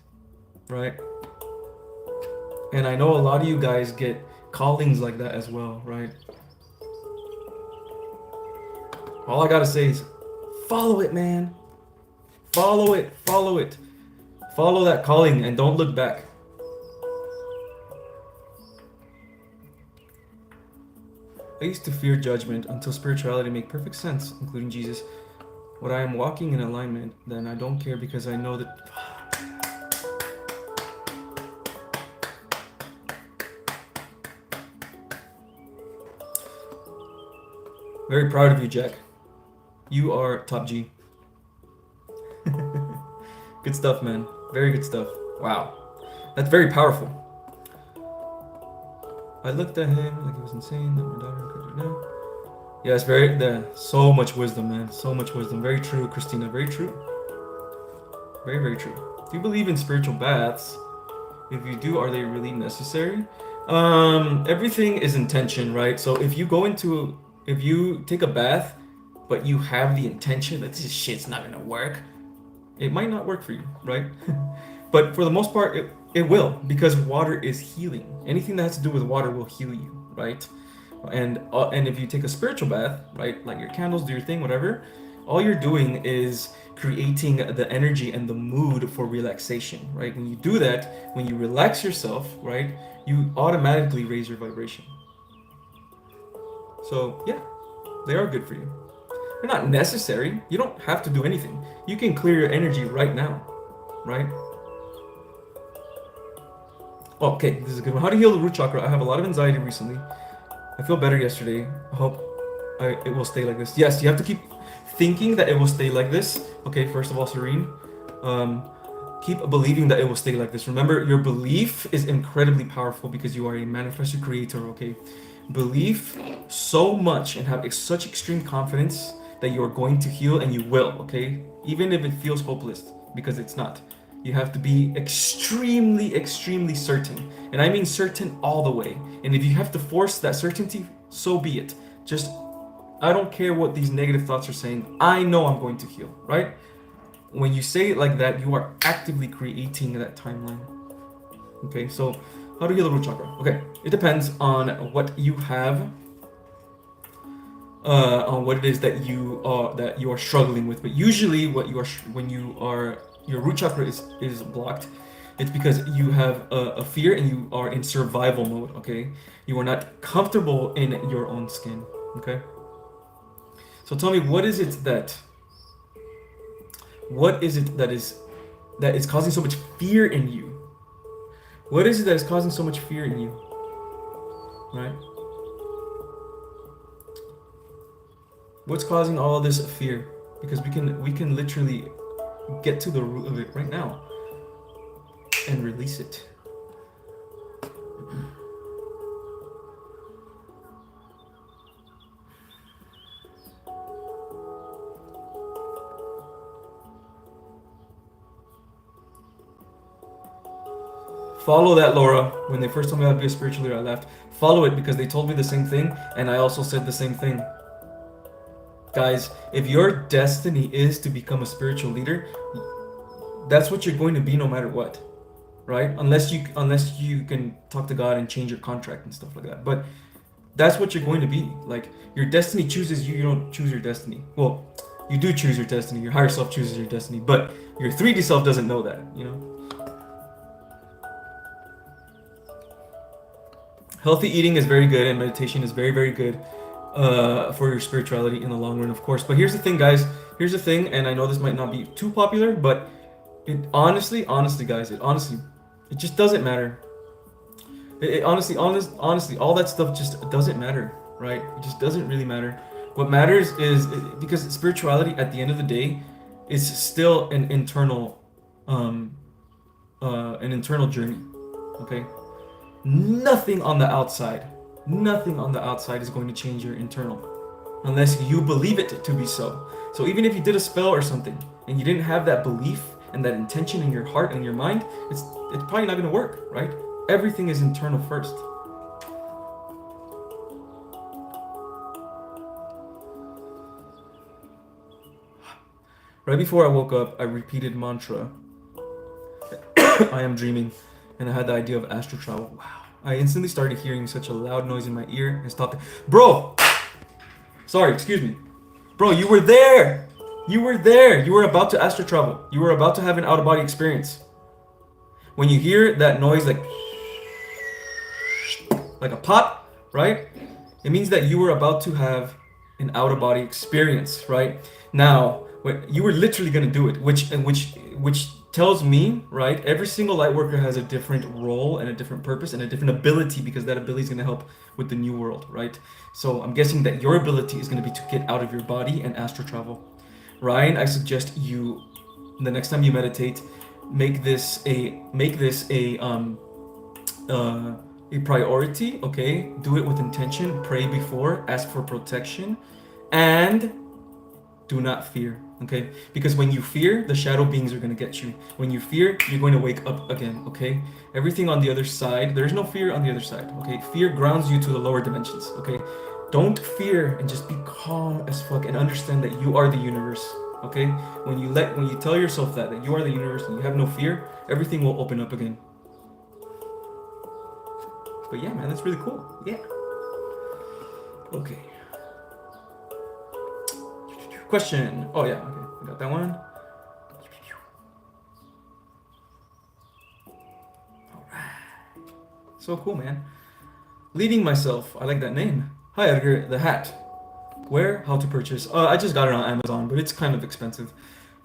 right? And I know a lot of you guys get callings like that as well, right? All I gotta say is follow it, man. Follow it, follow it. Follow that calling and don't look back. I used to fear judgment until spirituality made perfect sense, including Jesus. When I am walking in alignment, then I don't care because I know that... Very proud of you, Jack. You are top G. Good stuff, man. Very good stuff. Wow. That's very powerful. I looked at him like he was insane. That my daughter encouraged me now. Yeah, it's so much wisdom, man. So much wisdom. Very true, Christina. Very true. Very, very true. Do you believe in spiritual baths? If you do, are they really necessary? Everything is intention, right? So if you take a bath, but you have the intention that this shit's not gonna work, it might not work for you, right? But for the most part, it will, because water is healing. Anything that has to do with water will heal you, right? And if you take a spiritual bath, right, like your candles, do your thing, whatever, all you're doing is creating the energy and the mood for relaxation, right? When you do that, when you relax yourself, right, you automatically raise your vibration. So yeah, they are good for you. They're not necessary. You don't have to do anything. You can clear your energy right now, right? Okay, this is a good one. How to heal the root chakra. I have a lot of anxiety recently. I feel better yesterday. I hope it will stay like this. Yes, you have to keep thinking that it will stay like this. Okay, first of all, Serene. Keep believing that it will stay like this. Remember, your belief is incredibly powerful because you are a manifested creator, okay? Believe so much and have such extreme confidence that you are going to heal, and you will, okay? Even if it feels hopeless, because it's not. You have to be extremely, extremely certain. And I mean certain all the way. And if you have to force that certainty, so be it. Just, I don't care what these negative thoughts are saying. I know I'm going to heal, right? When you say it like that, you are actively creating that timeline. Okay, so how to heal the root chakra? Okay, it depends on what you have, on what it is that you are struggling with. But usually, your root chakra is blocked, it's because you have a fear and you are in survival mode. Okay, you are not comfortable in your own skin. Okay, so tell me, what is it that is causing so much fear in you? What is it that is causing so much fear in you? Right? What's causing all this fear? Because we can literally get to the root of it right now and release it. Follow that, Laura. When they first told me I'd be a spiritual leader, I laughed. Follow it, because they told me the same thing, and I also said the same thing. Guys, if your destiny is to become a spiritual leader, that's what you're going to be no matter what, right? Unless you can talk to God and change your contract and stuff like that. But that's what you're going to be. Like, your destiny chooses you. You don't choose your destiny. Well, you do choose your destiny. Your higher self chooses your destiny, but your 3D self doesn't know that, you know? Healthy eating is very good, and meditation is very, very good for your spirituality in the long run, of course. But here's the thing, guys. here's the thing, and I know this might not be too popular, but it honestly, guys, it just doesn't matter. Honestly, all that stuff just doesn't matter, right? It just doesn't really matter. What matters is, because spirituality at the end of the day is still an internal journey, okay? Nothing on the outside is going to change your internal, unless you believe it to be so. So even if you did a spell or something and you didn't have that belief and that intention in your heart and your mind, it's probably not going to work, right? Everything is internal first. Right before I woke up, I repeated mantra, I am dreaming, and I had the idea of astral travel. Wow. I instantly started hearing such a loud noise in my ear and stopped. Bro! Sorry, excuse me. Bro, you were there! You were there! You were about to astral travel. You were about to have an out-of-body experience. When you hear that noise like a pop, right? It means that you were about to have an out-of-body experience, right? Now, you were literally going to do it, which tells me, right, every single light worker has a different role and a different purpose and a different ability, because that ability is going to help with the new world, right? So I'm guessing that your ability is going to be to get out of your body and astral travel. Ryan, I suggest you, the next time you meditate, make this a priority, okay? Do it with intention, pray before, ask for protection, and do not fear, okay? Because when you fear, the shadow beings are going to get you. When you fear, you're going to wake up again, okay? Everything on the other side, there's no fear on the other side, okay? Fear grounds you to the lower dimensions, okay? Don't fear, and just be calm as fuck and understand that you are the universe, okay? When you tell yourself that you are the universe and you have no fear, everything will open up again. But yeah, man, that's really cool. Yeah. Okay. Question. Oh yeah, okay. I got that one. Alright. So cool, man. Leading myself. I like that name. Hi, Edgar. The hat. Where? How to purchase? I just got it on Amazon, but it's kind of expensive.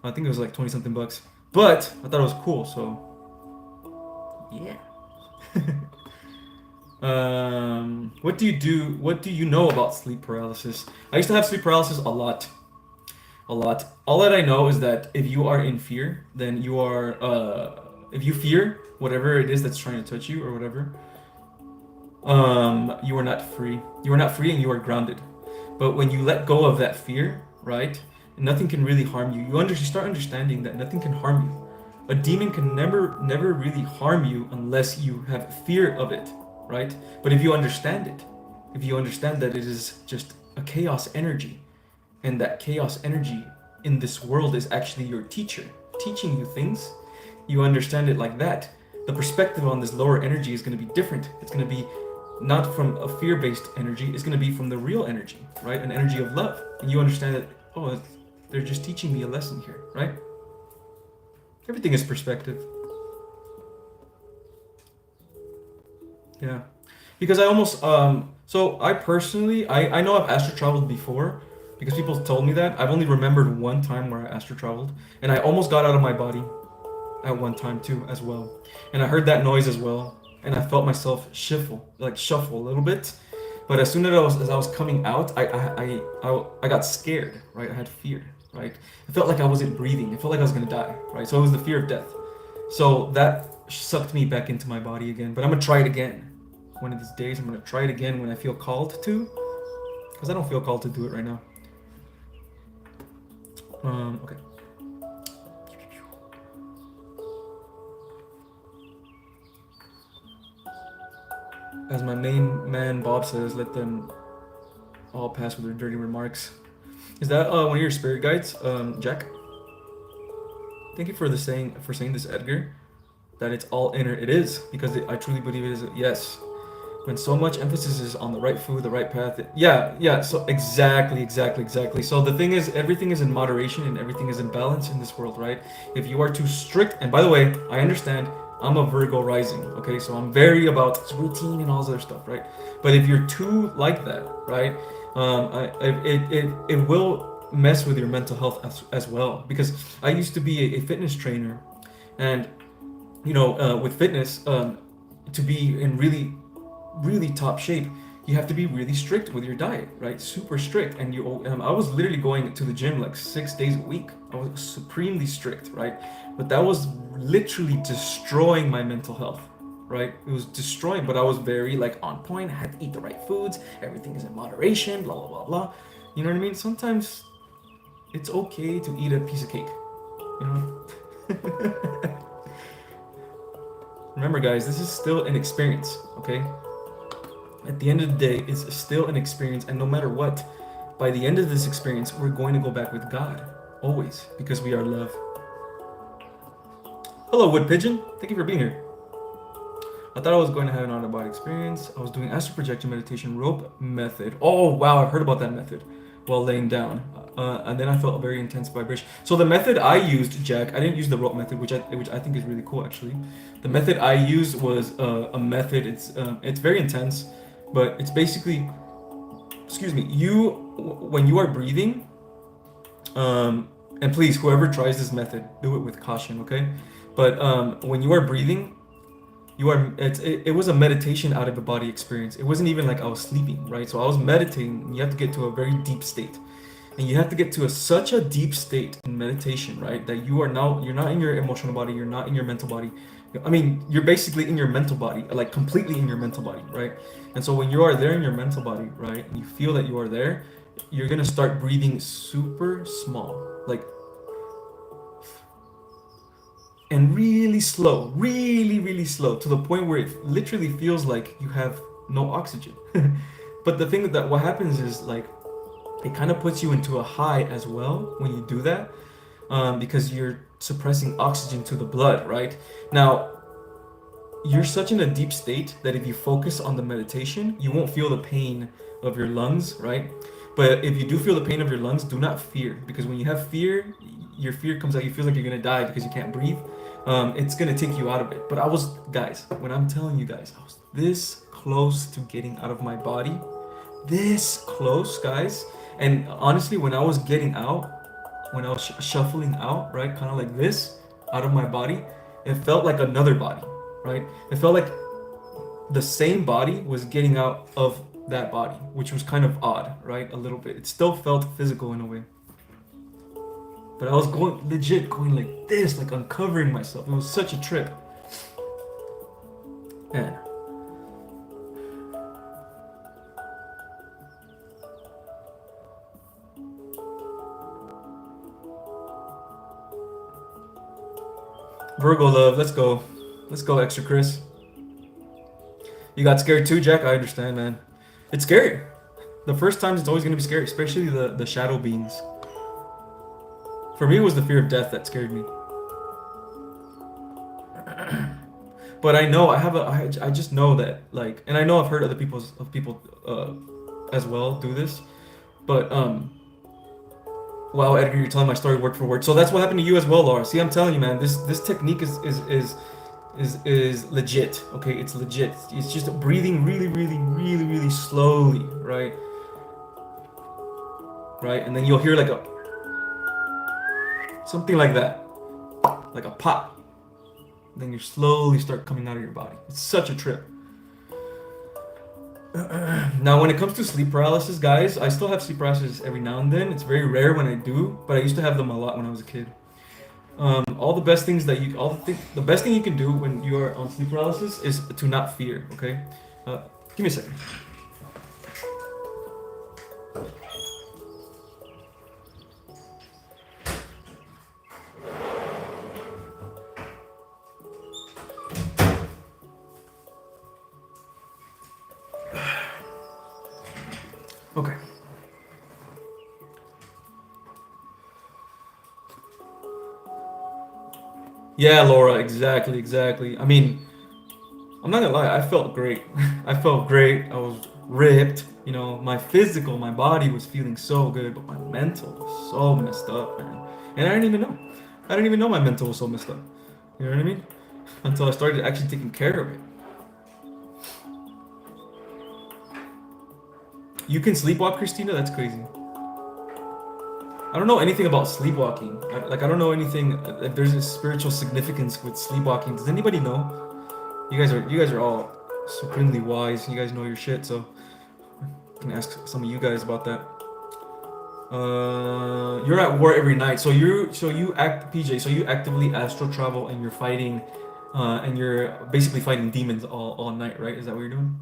I think it was like 20 something bucks. But I thought it was cool, so yeah. What do you do? What do you know about sleep paralysis? I used to have sleep paralysis a lot. All that I know is that if you are in fear, then you are, if you fear whatever it is that's trying to touch you or whatever, you are not free. You are not free and you are grounded. But when you let go of that fear, right, nothing can really harm you. You start understanding that nothing can harm you. A demon can never really harm you unless you have fear of it, right? But if you understand it, if you understand that it is just a chaos energy, and that chaos energy in this world is actually your teacher, teaching you things, you understand it like that, the perspective on this lower energy is going to be different. It's going to be not from a fear-based energy, it's going to be from the real energy, right? An energy of love. And you understand that, oh, they're just teaching me a lesson here, right? Everything is perspective. Yeah. Because I almost, so I personally, I know I've astral traveled before, because people told me that. I've only remembered one time where I astral traveled, and I almost got out of my body at one time too, as well. And I heard that noise as well, and I felt myself shuffle a little bit. But as soon as I was coming out, I got scared, right? I had fear, right? It felt like I wasn't breathing. It felt like I was gonna die, right? So it was the fear of death. So that sucked me back into my body again. But I'm gonna try it again. One of these days, I'm gonna try it again when I feel called to, because I don't feel called to do it right now. Okay. As my main man Bob says, let them all pass with their dirty remarks. Is that one of your spirit guides, Jack? Thank you for saying this, Edgar. That it's all inner. It is, because I truly believe it is. Yes. When so much emphasis is on the right food, the right path. Yeah. So exactly. So the thing is, everything is in moderation and everything is in balance in this world, right? If you are too strict, and by the way, I understand, I'm a Virgo rising, okay? So I'm very about routine and all this other stuff, right? But if you're too like that, right? It will mess with your mental health as well. Because I used to be a fitness trainer, and with fitness, to be in really top shape, you have to be really strict with your diet, right? Super strict. And I was literally going to the gym like 6 days a week. I was supremely strict, right? But that was literally destroying my mental health, right? It was destroying, but I was very like on point. I had to eat the right foods. Everything is in moderation, blah, blah, blah, blah. You know what I mean? Sometimes it's okay to eat a piece of cake, you know? Remember, guys, this is still an experience, okay? At the end of the day, it's still an experience, and no matter what, by the end of this experience, we're going to go back with God, always, because we are love. Hello, Wood Pigeon. Thank you for being here. I thought I was going to have an out-of-body experience. I was doing astral projection meditation rope method. Oh, wow, I've heard about that method while laying down. And then I felt a very intense vibration. So the method I used, Jack, I didn't use the rope method, which I think is really cool, actually. The method I used was a method. It's very intense, but it's basically, excuse me, when you are breathing, and please, whoever tries this method, do it with caution, okay? But when you are breathing, it was a meditation out of the body experience. It wasn't even like I was sleeping, right? So I was meditating. You have to get to a very deep state, and you have to get to such a deep state in meditation, right? That you're not in your emotional body, you're not in your mental body. I mean, you're basically in your mental body, like completely in your mental body, right? And so when you are there in your mental body, right, and you feel that you are there, you're gonna start breathing super small, like, and really slow, really slow, to the point where it literally feels like you have no oxygen. But the thing that what happens is, like, it kind of puts you into a high as well when you do that, because you're suppressing oxygen to the blood, right? Now, you're such in a deep state that if you focus on the meditation, you won't feel the pain of your lungs, right? But if you do feel the pain of your lungs, do not fear, because when you have fear, your fear comes out, you feel like you're gonna die because you can't breathe. It's gonna take you out of it. But guys, when I'm telling you guys, I was this close to getting out of my body, this close, guys. And honestly, when I was getting out, when I was shuffling out, right, kind of like this, out of my body, it felt like another body, right? It felt like the same body was getting out of that body, which was kind of odd, right? A little bit. It still felt physical in a way. But I was legit going like this, like uncovering myself. It was such a trip. Man. Virgo love, let's go. Let's go, Extra Chris. You got scared too, Jack? I understand, man. It's scary. The first times it's always going to be scary, especially the shadow beings. For me, it was the fear of death that scared me. But I know I just know that, like, and I know I've heard other people as well do this, but wow, Edgar, you're telling my story word for word. So that's what happened to you as well, Laura. See, I'm telling you, man, this technique is legit. Okay, it's legit. It's just breathing really slowly, right? Right, and then you'll hear like something like that, like a pop. Then you slowly start coming out of your body. It's such a trip. Now, when it comes to sleep paralysis, guys, I still have sleep paralysis every now and then. It's very rare when I do, but I used to have them a lot when I was a kid. All the best things that the best thing you can do when you are on sleep paralysis is to not fear. Okay, give me a second. Okay. Yeah, Laura, exactly. I mean, I'm not gonna lie, I felt great. I felt great. I was ripped. You know, my body was feeling so good, but my mental was so messed up, man. And I didn't even know. I didn't even know my mental was so messed up. You know what I mean? Until I started actually taking care of it. You can sleepwalk, Christina? That's crazy. I don't know anything about sleepwalking. I don't know anything. If there's a spiritual significance with sleepwalking. Does anybody know? You guys are all supremely wise. You guys know your shit, so I can ask some of you guys about that. You're at war every night, so you act PJ. So you actively astral travel and you're fighting, and you're basically fighting demons all night, right? Is that what you're doing?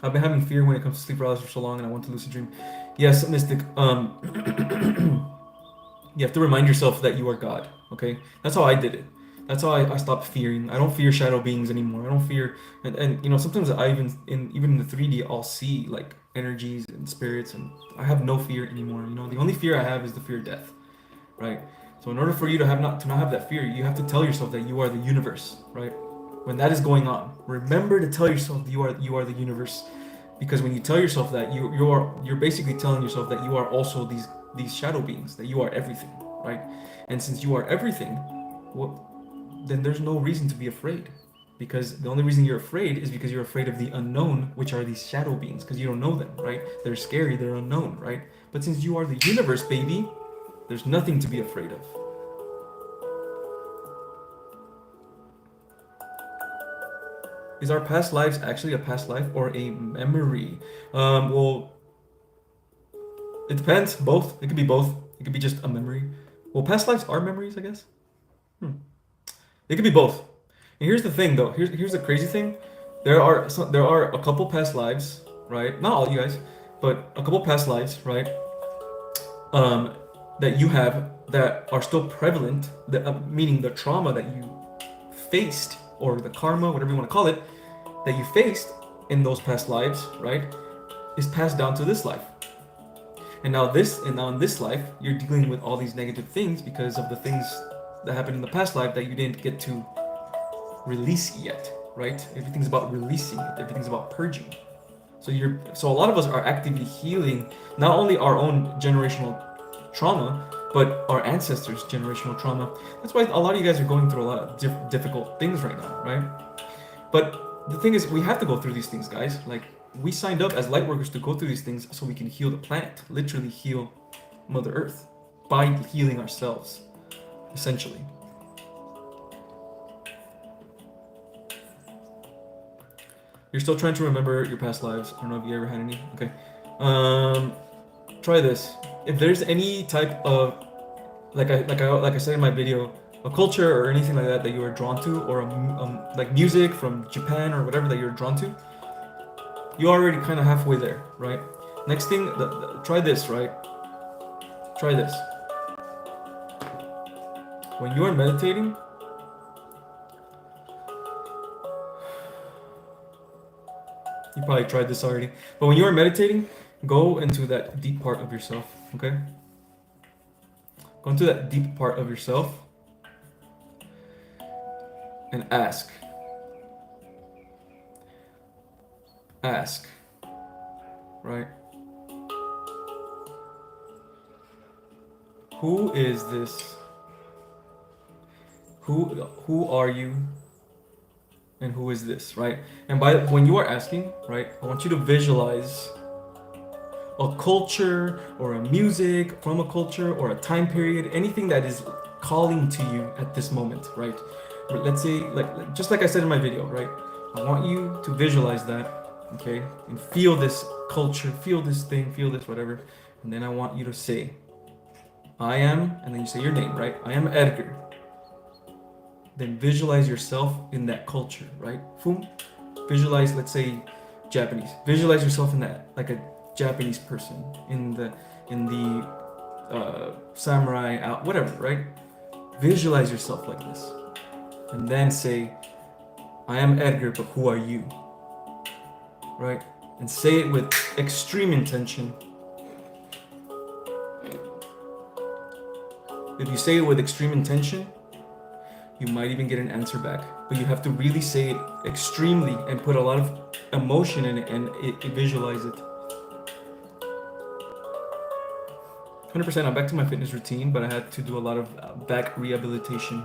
I've been having fear when it comes to sleep paralysis for so long, and I want to lucid dream. Yes, Mystic. You have to remind yourself that you are God. Okay, that's how I did it. That's how I stopped fearing. I don't fear shadow beings anymore. I don't fear, and you know, sometimes I even in the 3D, I'll see like energies and spirits, and I have no fear anymore. You know, the only fear I have is the fear of death, right? So in order for you to not have that fear, you have to tell yourself that you are the universe, right? When that is going on, remember to tell yourself that you are the universe, because when you tell yourself that, you're basically telling yourself that you are also these shadow beings, that you are everything, right? And since you are everything, then there's no reason to be afraid, because the only reason you're afraid is because you're afraid of the unknown, which are these shadow beings, because you don't know them, right? They're scary, they're unknown, right? But since you are the universe, baby, there's nothing to be afraid of. Is our past lives actually a past life or a memory? Well, it depends. Both. It could be both. It could be just a memory. Well, past lives are memories, I guess. It could be both. And here's the thing, though. Here's the crazy thing. There are a couple past lives, right? Not all you guys, but a couple past lives, right? That you have that are still prevalent. Meaning the trauma that you faced, or the karma, whatever you want to call it, that you faced in those past lives, right, is passed down to this life. And now in this life, you're dealing with all these negative things because of the things that happened in the past life that you didn't get to release yet, right? Everything's about releasing it. Everything's about purging. So a lot of us are actively healing not only our own generational trauma, but our ancestors' generational trauma. That's why a lot of you guys are going through a lot of difficult things right now, right? But the thing is, we have to go through these things, guys. Like, we signed up as Lightworkers to go through these things so we can heal the planet, literally heal Mother Earth by healing ourselves, essentially. You're still trying to remember your past lives. I don't know if you ever had any. Okay. Try this. If there's any type of, like I said in my video, a culture or anything like that you are drawn to, or like music from Japan or whatever that you're drawn to, you're already kind of halfway there, right? Next thing, try this, right? Try this. When you are meditating, you probably tried this already, but when you are meditating, go into that deep part of yourself, okay? Go into that deep part of yourself and ask, right? Who is this? Who are you? And who is this, right? And when you are asking, right, I want you to visualize a culture or a music from a culture or a time period, anything that is calling to you at this moment, right? Let's say, just like I said in my video, right? I want you to visualize that, okay? And feel this culture, feel this thing, feel this whatever. And then I want you to say, I am, and then you say your name, right? I am Edgar. Then visualize yourself in that culture, right? Boom. Visualize, let's say, Japanese. Visualize yourself in that, like a Japanese person in the samurai whatever, right? Visualize yourself like this, and then say, I am Edgar, but who are you? Right? And say it with extreme intention. If you say it with extreme intention, you might even get an answer back, but you have to really say it extremely and put a lot of emotion in it and visualize it. 100%. I'm back to my fitness routine, but I had to do a lot of back rehabilitation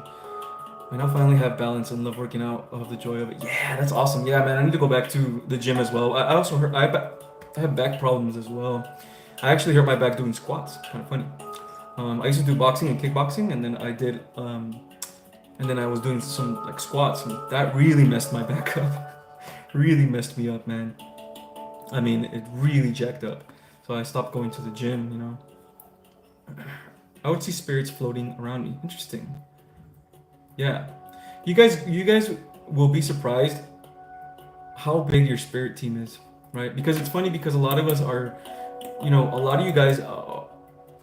I now finally have balance and love working out. I have the joy of it. Yeah, that's awesome. Yeah, man, I need to go back to the gym as well. I also heard I have back problems as well. I actually hurt my back doing squats. Kind of funny. I used to do boxing and kickboxing, and then and then I was doing some like squats, and that really messed my back up. Really messed me up, man. I mean, it really jacked up. So I stopped going to the gym, you know. I would see spirits floating around me. Interesting. Yeah. You guys will be surprised how big your spirit team is, right? Because it's funny because a lot of us are, you know, a lot of you guys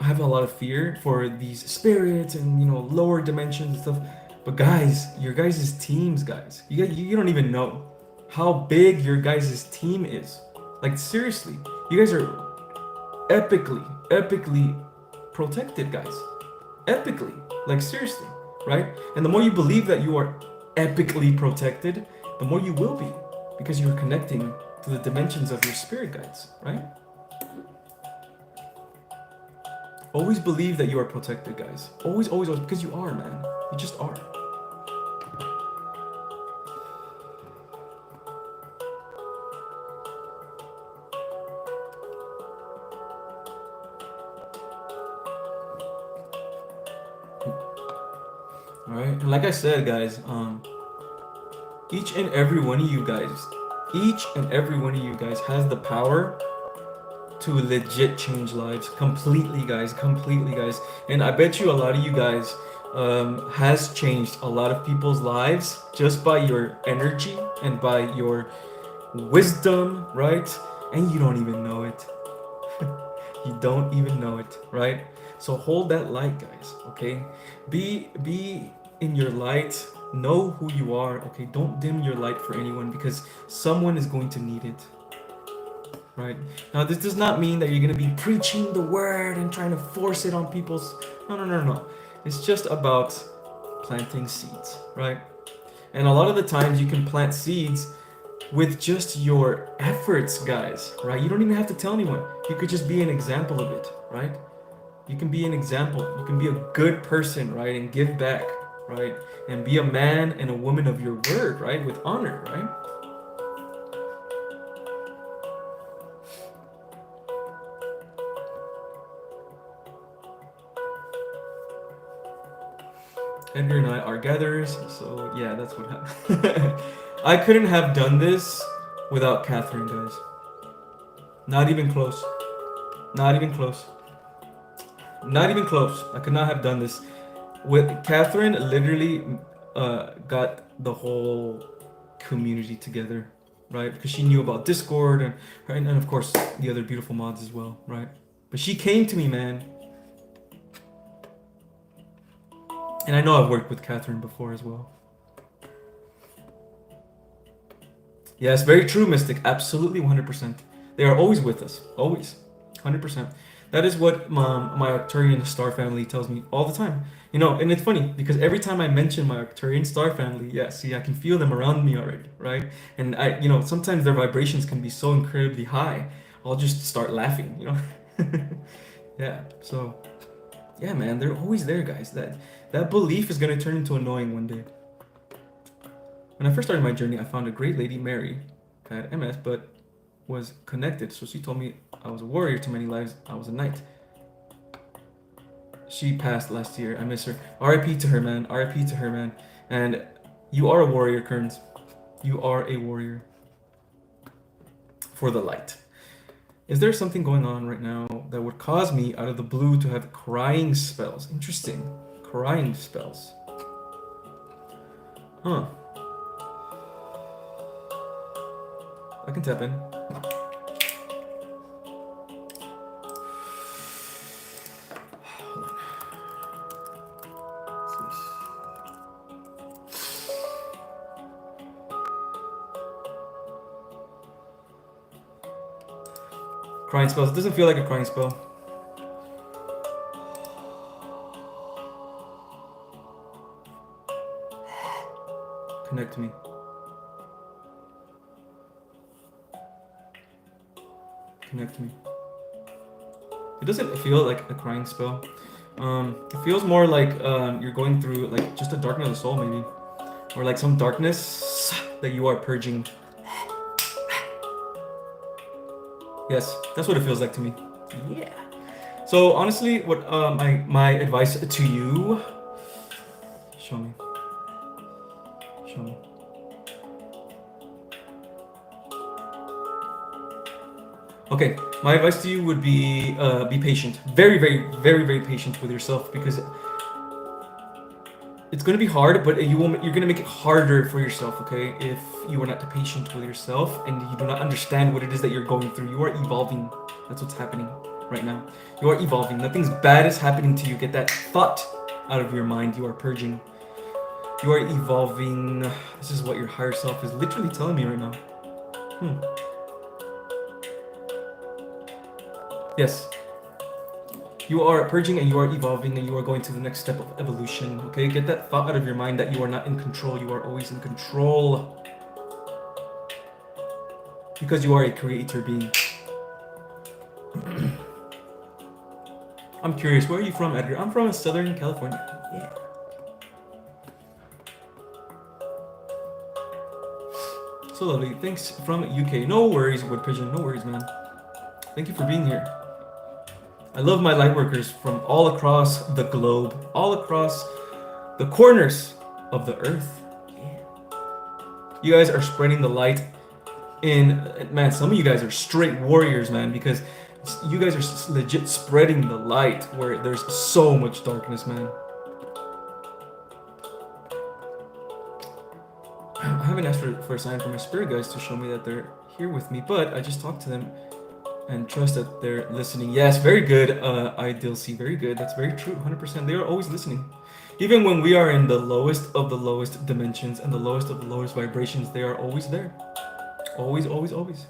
have a lot of fear for these spirits and, you know, lower dimensions and stuff. But guys, your guys' teams, guys, you don't even know how big your guys' team is. Like seriously, you guys are epically protected, guys. Epically, like seriously, right? And the more you believe that you are epically protected, the more you will be, because you're connecting to the dimensions of your spirit guides, right? Always believe that you are protected, guys. Always, because you are, man. You just are. All right, and like I said, guys, each and every one of you guys has the power to legit change lives completely, guys. And I bet you a lot of you guys has changed a lot of people's lives just by your energy and by your wisdom, right? And you don't even know it. You don't even know it, right? So hold that light, guys, okay? Be in your light. Know who you are, okay? Don't dim your light for anyone, because someone is going to need it, right? Now, this does not mean that you're going to be preaching the word and trying to force it on people's... No. It's just about planting seeds, right? And a lot of the times you can plant seeds with just your efforts, guys, right? You don't even have to tell anyone. You could just be an example of it, right? You can be an example. You can be a good person, right? And give back, right? And be a man and a woman of your word, right? With honor, right? Edgar and I are gatherers, so yeah, that's what happened. I couldn't have done this without Catherine, guys. Not even close. Not even close. Not even close. I could not have done this. With Catherine, literally got the whole community together, right? Because she knew about Discord and of course the other beautiful mods as well, right? But she came to me, man. And I know I've worked with Catherine before as well. Yes, very true, Mystic. Absolutely, 100%. They are always with us. Always. 100%. That is what my Arcturian star family tells me all the time. You know, and it's funny because every time I mention my Arcturian star family, yeah, see, I can feel them around me already, right? And you know, sometimes their vibrations can be so incredibly high, I'll just start laughing, you know? Yeah, so, yeah, man, they're always there, guys. That belief is going to turn into annoying one day. When I first started my journey, I found a great lady, Mary, who had MS, but was connected. So she told me I was a warrior to many lives. I was a knight. She passed last year. I miss her. R.I.P. to her, man. R.I.P. to her, man. And you are a warrior, Kearns. You are a warrior for the light. Is there something going on right now that would cause me out of the blue to have crying spells? Interesting. Crying spells. Huh. I can tap in. Crying spells. It doesn't feel like a crying spell. Connect to me. Connect to me. It doesn't feel like a crying spell. It feels more like you're going through like just a darkness of the soul, maybe. or like some darkness that you are purging. Yes, that's what it feels like to me. Yeah. So honestly, what my advice to you, show me. Okay, my advice to you would be patient. Very, very, very, very patient with yourself, because it's gonna be hard, but you're gonna make it harder for yourself, okay? If you are not patient with yourself and you do not understand what it is that you're going through. You are evolving. That's what's happening right now. You are evolving. Nothing's bad is happening to you. Get that thought out of your mind. You are purging. You are evolving. This is what your higher self is literally telling me right now. Yes. You are purging and you are evolving and you are going to the next step of evolution, okay? Get that thought out of your mind that you are not in control. You are always in control. Because you are a creator being. I'm curious, where are you from, Edgar? I'm from Southern California. Yeah. So lovely. Thanks from UK. No worries, Wood Pigeon. No worries, man. Thank you for being here. I love my lightworkers from all across the globe, all across the corners of the earth. Yeah. You guys are spreading the light man, some of you guys are straight warriors, man, because you guys are legit spreading the light where there's so much darkness, man. I haven't asked for a sign from my spirit guides to show me that they're here with me, but I just talked to them and trust that they're listening. Yes, very good, Ideal C, very good. That's very true, 100%. They are always listening. Even when we are in the lowest of the lowest dimensions and the lowest of the lowest vibrations, they are always there. Always, always, always.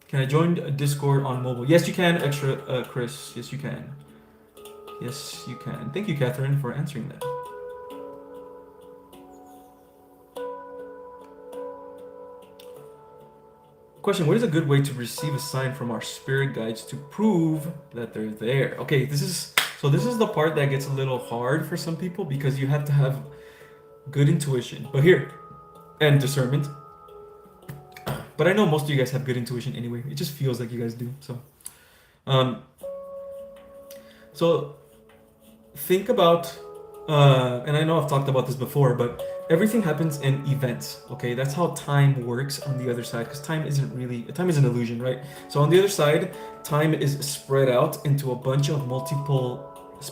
Can I join Discord on mobile? Yes, you can, extra Chris. Yes, you can. Yes, you can. Thank you, Catherine, for answering that. Question, what is a good way to receive a sign from our spirit guides to prove that they're there? Okay, this is the part that gets a little hard for some people because you have to have good intuition. But here, and discernment. But I know most of you guys have good intuition anyway. It just feels like you guys do. So think about, and I know I've talked about this before, but everything happens in events, okay? That's how time works on the other side, because time is an illusion, right? So on the other side, time is spread out into a bunch of multiple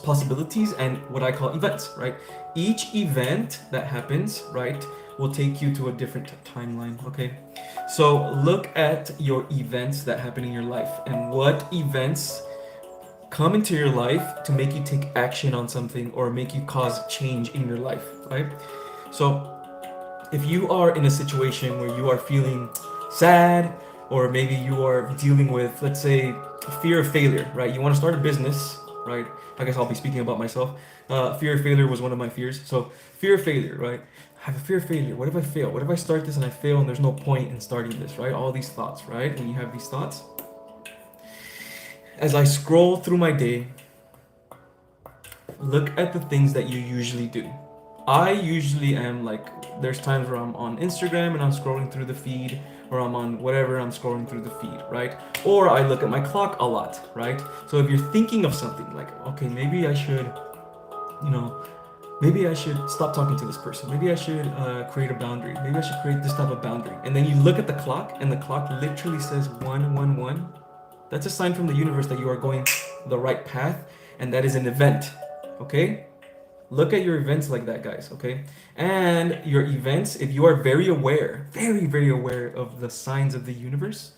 possibilities and what I call events, right? Each event that happens, right, will take you to a different timeline, okay? So look at your events that happen in your life and what events come into your life to make you take action on something or make you cause change in your life, right? So if you are in a situation where you are feeling sad, or maybe you are dealing with, let's say, fear of failure, right? You want to start a business, right? I guess I'll be speaking about myself. Fear of failure was one of my fears. So fear of failure, right? I have a fear of failure. What if I fail? What if I start this and I fail and there's no point in starting this, right? All these thoughts, right? When you have these thoughts, as I scroll through my day, look at the things that you usually do. I usually am like, there's times where I'm on Instagram and I'm scrolling through the feed, or I'm on whatever, I'm scrolling through the feed, right? Or I look at my clock a lot, right? So if you're thinking of something like, okay, maybe I should, maybe I should stop talking to this person. Maybe I should create a boundary. Maybe I should create this type of boundary. And then you look at the clock and the clock literally says 111. That's a sign from the universe that you are going the right path, and that is an event, okay? Look at your events like that, guys, okay? And your events, if you are very aware, very, very aware of the signs of the universe,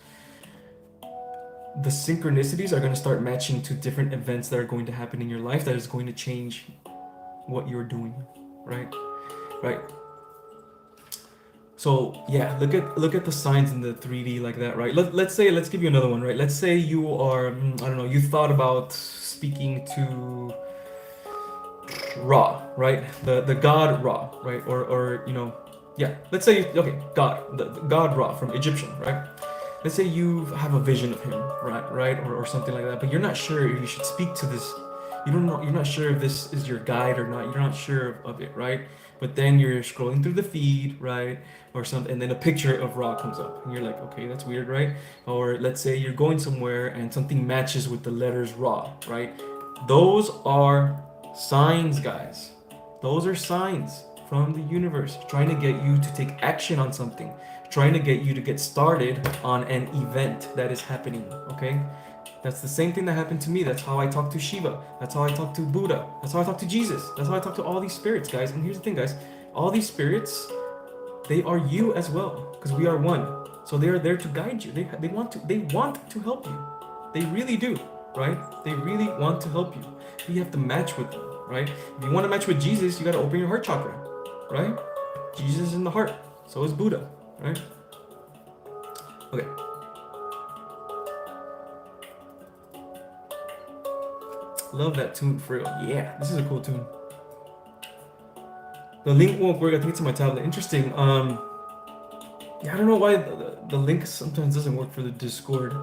the synchronicities are going to start matching to different events that are going to happen in your life that is going to change what you're doing, right? Right. So yeah, look at the signs in the 3D like that, right? Let's give you another one, right? Let's say you are, I don't know, you thought about speaking to Ra, right? The god Ra, right? Or yeah, let's say, okay, God, the god Ra from Egyptian, right? let's say you have a vision of him, right, or something like that, but you're not sure if you should speak to this. You don't know. You're not sure if this is your guide or not. You're not sure of it, right? But then you're scrolling through the feed, right, or something, and then a picture of Ra comes up, and you're like, okay, that's weird, right? Or let's say you're going somewhere and something matches with the letters Ra, right? Those are signs, guys. Those are signs from the universe trying to get you to take action on something, trying to get you to get started on an event that is happening, okay? That's the same thing that happened to me. That's how I talk to Shiva. That's how I talk to Buddha. That's how I talk to Jesus. That's how I talk to all these spirits, guys. And here's the thing, guys. All these spirits, they are you as well, because we are one. So they are there to guide you. They want to help you. They really do, right? They really want to help you. You have to match with them, right? If you want to match with Jesus, you got to open your heart chakra, right? Jesus is in the heart. So is Buddha, right? Okay. Love that tune for real. Yeah, this is a cool tune. The link won't work. I think it's on my tablet. Interesting. Yeah, I don't know why the link sometimes doesn't work for the Discord.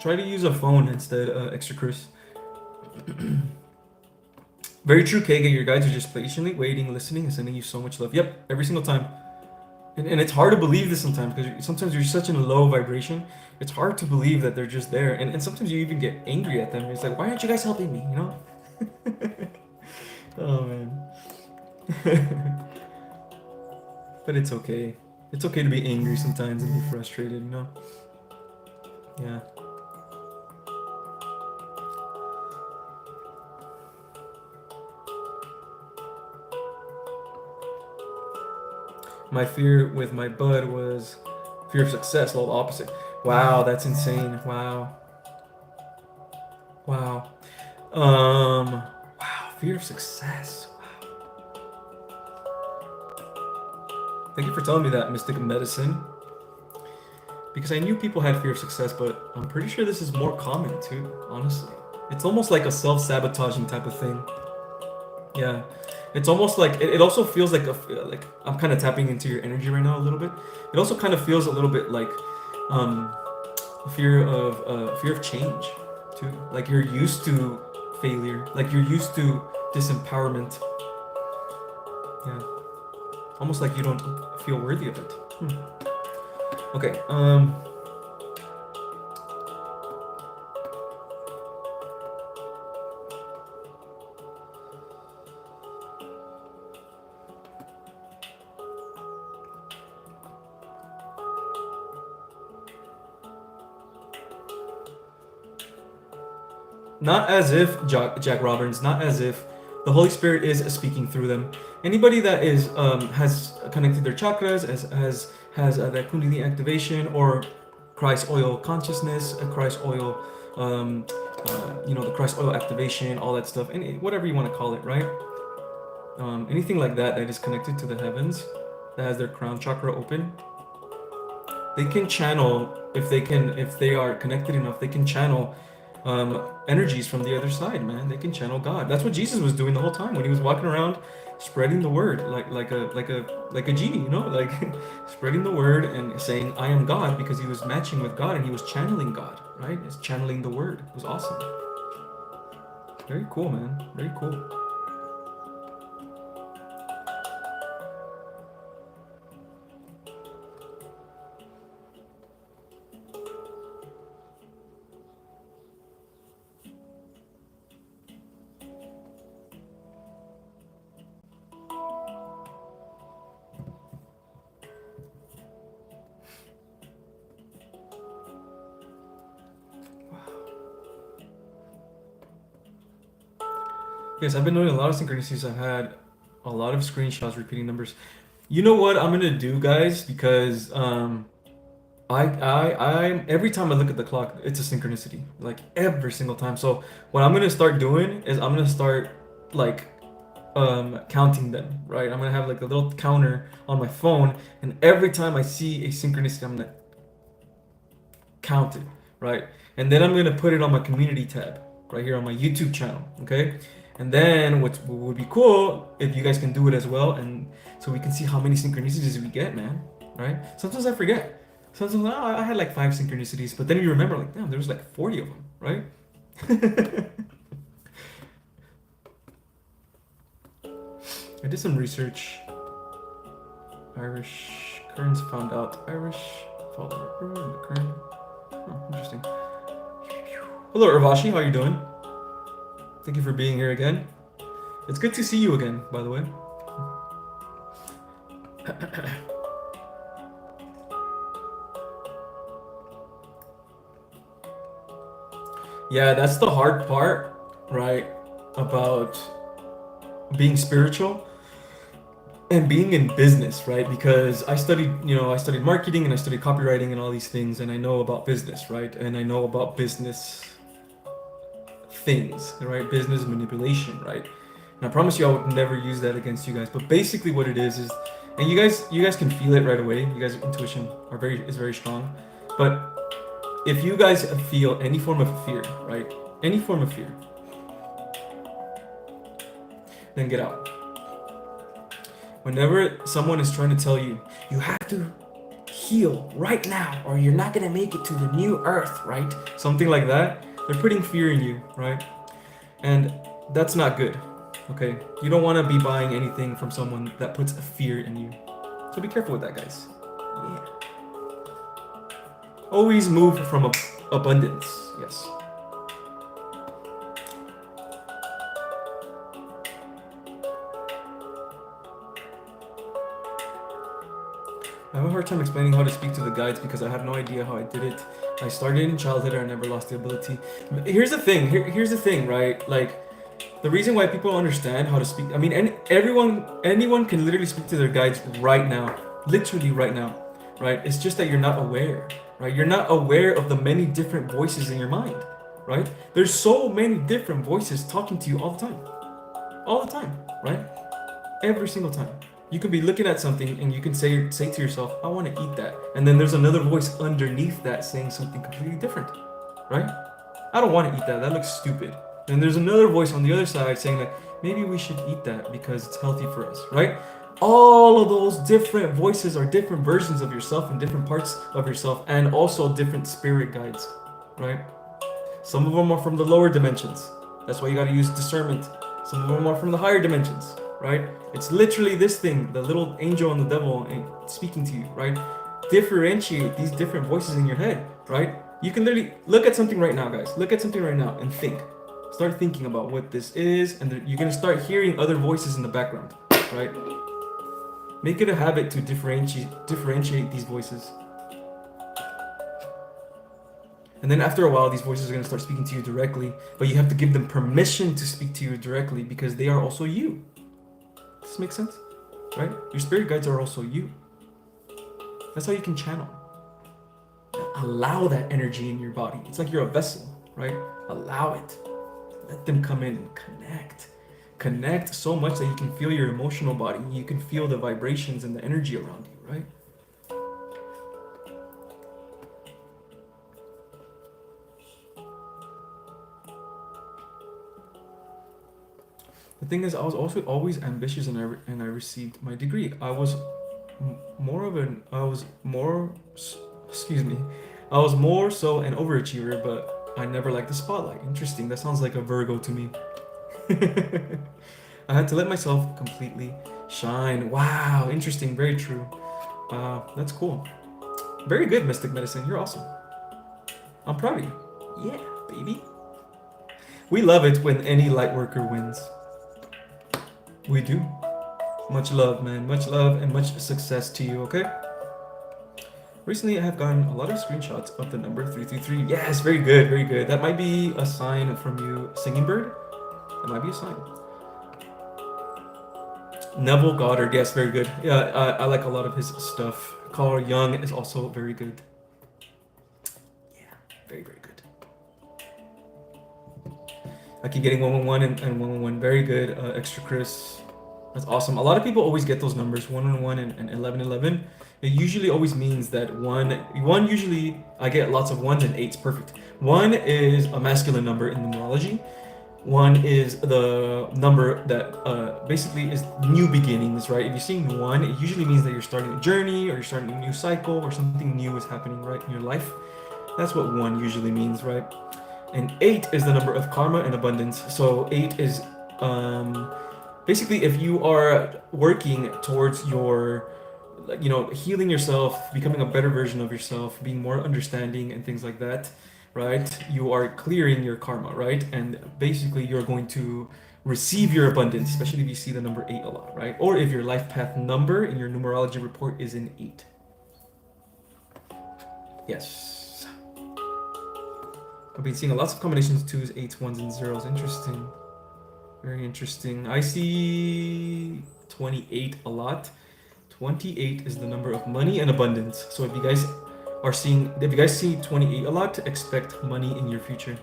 Try to use a phone instead, Extra Chris. Very true, KG. Your guides are just patiently waiting, listening, and sending you so much love. Yep, every single time. And it's hard to believe this sometimes, because sometimes you're such in a low vibration. It's hard to believe that they're just there. And sometimes you even get angry at them. It's like, why aren't you guys helping me? You know? Oh, man. But it's okay. It's okay to be angry sometimes and be frustrated, you know? Yeah. My fear with my bud was fear of success, well, the opposite. Wow, that's insane. Wow. Wow. Wow, fear of success. Wow. Thank you for telling me that, Mystic Medicine. Because I knew people had fear of success, but I'm pretty sure this is more common too, honestly. It's almost like a self-sabotaging type of thing. Yeah. It's almost like it also feels like like I'm kind of tapping into your energy right now a little bit. It also kind of feels a little bit like fear of change too. Like you're used to failure, like you're used to disempowerment. Yeah, almost like you don't feel worthy of it. Okay. Not as if, Jack Roberts, not as if the Holy Spirit is speaking through them. Anybody that is has connected their chakras, has that Kundalini activation or Christ oil consciousness, Christ oil, the Christ oil activation, all that stuff, and whatever you want to call it, right? Anything like that that is connected to the heavens, that has their crown chakra open, they can channel, if they are connected enough, they can channel energies from the other side, man. They can channel God. That's what Jesus was doing the whole time when he was walking around spreading the word, like a genie, you know, like spreading the word and saying, I am God, because he was matching with God and he was channeling God, right? It's channeling the word. It was awesome. Very cool, man. Very cool. Yes, I've been doing a lot of synchronicities. I've had a lot of screenshots repeating numbers. You know what I'm gonna do, guys? Because I every time I look at the clock, it's a synchronicity. Like every single time. So what I'm gonna start doing is I'm gonna start like counting them, right? I'm gonna have like a little counter on my phone, and every time I see a synchronicity, I'm gonna count it, right? And then I'm gonna put it on my community tab right here on my YouTube channel, okay? And then what would be cool if you guys can do it as well, and so we can see how many synchronicities we get, man. Right? Sometimes I forget. Sometimes I had like 5 synchronicities, but then you remember like, damn, there was like 40 of them, right? I did some research. Irish currents found out. Irish follower in the current. Oh, interesting. Hello, Urvashi. How are you doing? Thank you for being here again. It's good to see you again, by the way. Yeah, that's the hard part, right? About being spiritual and being in business, right? Because I studied marketing and I studied copywriting and all these things, and I know about business, right? And I know about business things, right? Business manipulation, right? And I promise you I would never use that against you guys. But basically what it is, and you guys can feel it right away. You guys' intuition is very strong. But if you guys feel any form of fear, right? Any form of fear, then get out. Whenever someone is trying to tell you, you have to heal right now or you're not gonna make it to the new earth, right? Something like that, they're putting fear in you, right? And that's not good, okay? You don't wanna be buying anything from someone that puts a fear in you. So be careful with that, guys. Yeah. Always move from abundance, yes. I have a hard time explaining how to speak to the guides because I have no idea how I did it. I started in childhood and I never lost the ability. Here's the thing, here's the thing, right? Like, the reason why people understand how to speak, I mean, anyone can literally speak to their guides right now, literally right now, right? It's just that you're not aware, right? You're not aware of the many different voices in your mind, right? There's so many different voices talking to you all the time, right? Every single time. You could be looking at something and you can say to yourself, I want to eat that. And then there's another voice underneath that saying something completely different, right? I don't want to eat that. That looks stupid. And there's another voice on the other side saying like, maybe we should eat that because it's healthy for us, right? All of those different voices are different versions of yourself and different parts of yourself and also different spirit guides, right? Some of them are from the lower dimensions. That's why you got to use discernment. Some of them are from the higher dimensions, right? It's literally this thing, the little angel and the devil speaking to you, right? Differentiate these different voices in your head, right? You can literally look at something right now, guys. Look at something right now and think. Start thinking about what this is, and you're gonna start hearing other voices in the background, right? Make it a habit to differentiate these voices. And then after a while, these voices are gonna start speaking to you directly, but you have to give them permission to speak to you directly because they are also you. Does this make sense? Right? Your spirit guides are also you. That's how you can channel. Allow that energy in your body. It's like you're a vessel, right? Allow it. Let them come in and connect. Connect so much that you can feel your emotional body. You can feel the vibrations and the energy around you, right? The thing is, I was also always ambitious and I received my degree. I was more so an overachiever, but I never liked the spotlight. Interesting, that sounds like a Virgo to me. I had to let myself completely shine. Wow, interesting, very true. That's cool. Very good, Mystic Medicine, you're awesome. I'm proud of you. Yeah, baby. We love it when any light worker wins. We do. Much love, man. Much love and much success to you, okay? Recently, I have gotten a lot of screenshots of the number 333. Yes, very good, very good. That might be a sign from you, Singing Bird. That might be a sign. Neville Goddard, yes, very good. Yeah, I like a lot of his stuff. Carl Jung is also very good. Yeah, very, very good. I keep getting 111 and 111. Very good. Extra Chris. That's awesome. A lot of people always get those numbers, 111 and 1111. It usually always means that one usually, I get lots of 1s and 8s. Perfect. 1 is a masculine number in numerology. 1 is the number that basically is new beginnings, right? If you're seeing 1, it usually means that you're starting a journey or you're starting a new cycle or something new is happening, right, in your life. That's what 1 usually means, right? And 8 is the number of karma and abundance. So 8 is basically if you are working towards your, healing yourself, becoming a better version of yourself, being more understanding and things like that, right? You are clearing your karma, right? And basically you're going to receive your abundance, especially if you see the number 8 a lot, right? Or if your life path number in your numerology report is an 8. Yes. I've been seeing lots of combinations of 2s, 8s, 1s, and 0s. Interesting. Very interesting. I see 28 a lot. 28 is the number of money and abundance. So if you guys see 28 a lot, expect money in your future.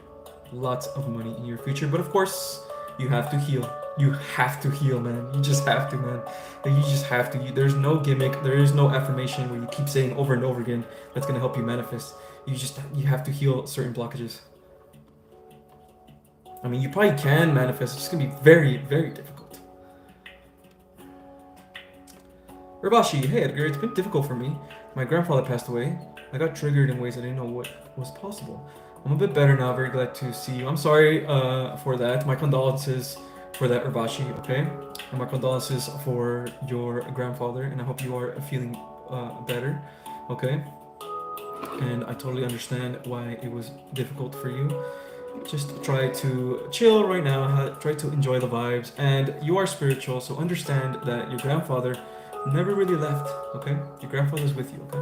Lots of money in your future. But of course, you have to heal. You have to heal, man. You just have to, man. You just have to. There's no gimmick. There is no affirmation where you keep saying over and over again that's gonna help you manifest. You have to heal certain blockages. I mean, you probably can manifest. It's just gonna be very, very difficult. Rabashi, hey Edgar, it's been difficult for me. My grandfather passed away. I got triggered in ways I didn't know what was possible. I'm a bit better now. Very glad to see you. I'm sorry for that. My condolences for that, Rabashi. Okay, and my condolences for your grandfather, and I hope you are feeling better. Okay, and I totally understand why it was difficult for you. Just try to chill right now, try to enjoy the vibes, and you are spiritual, so understand that your grandfather never really left, okay? Your grandfather's with you, okay?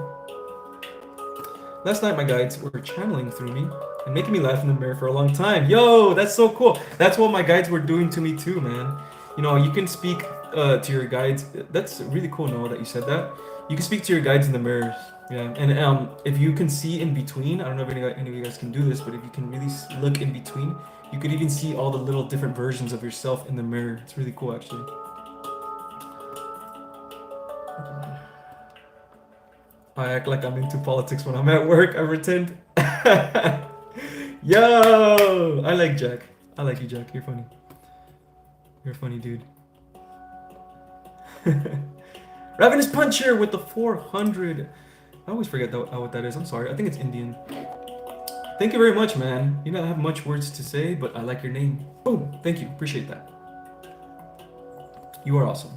Last night my guides were channeling through me and making me laugh in the mirror for a long time. Yo, that's so cool. That's what my guides were doing to me too, man. You can speak to your guides. That's really cool, Noah, that you said that. You can speak to your guides in the mirrors. Yeah, and if you can see in between, I don't know if any of you guys can do this, but if you can really look in between, you could even see all the little different versions of yourself in the mirror. It's really cool, actually. I act like I'm into politics when I'm at work. I pretend. Yo, I like Jack. I like you, Jack. You're funny. You're a funny dude. Ravenous Puncher with the 400. I always forget what that is. I'm sorry. I think it's Indian. Thank you very much, man. You don't have much words to say, but I like your name. Boom. Thank you. Appreciate that. You are awesome.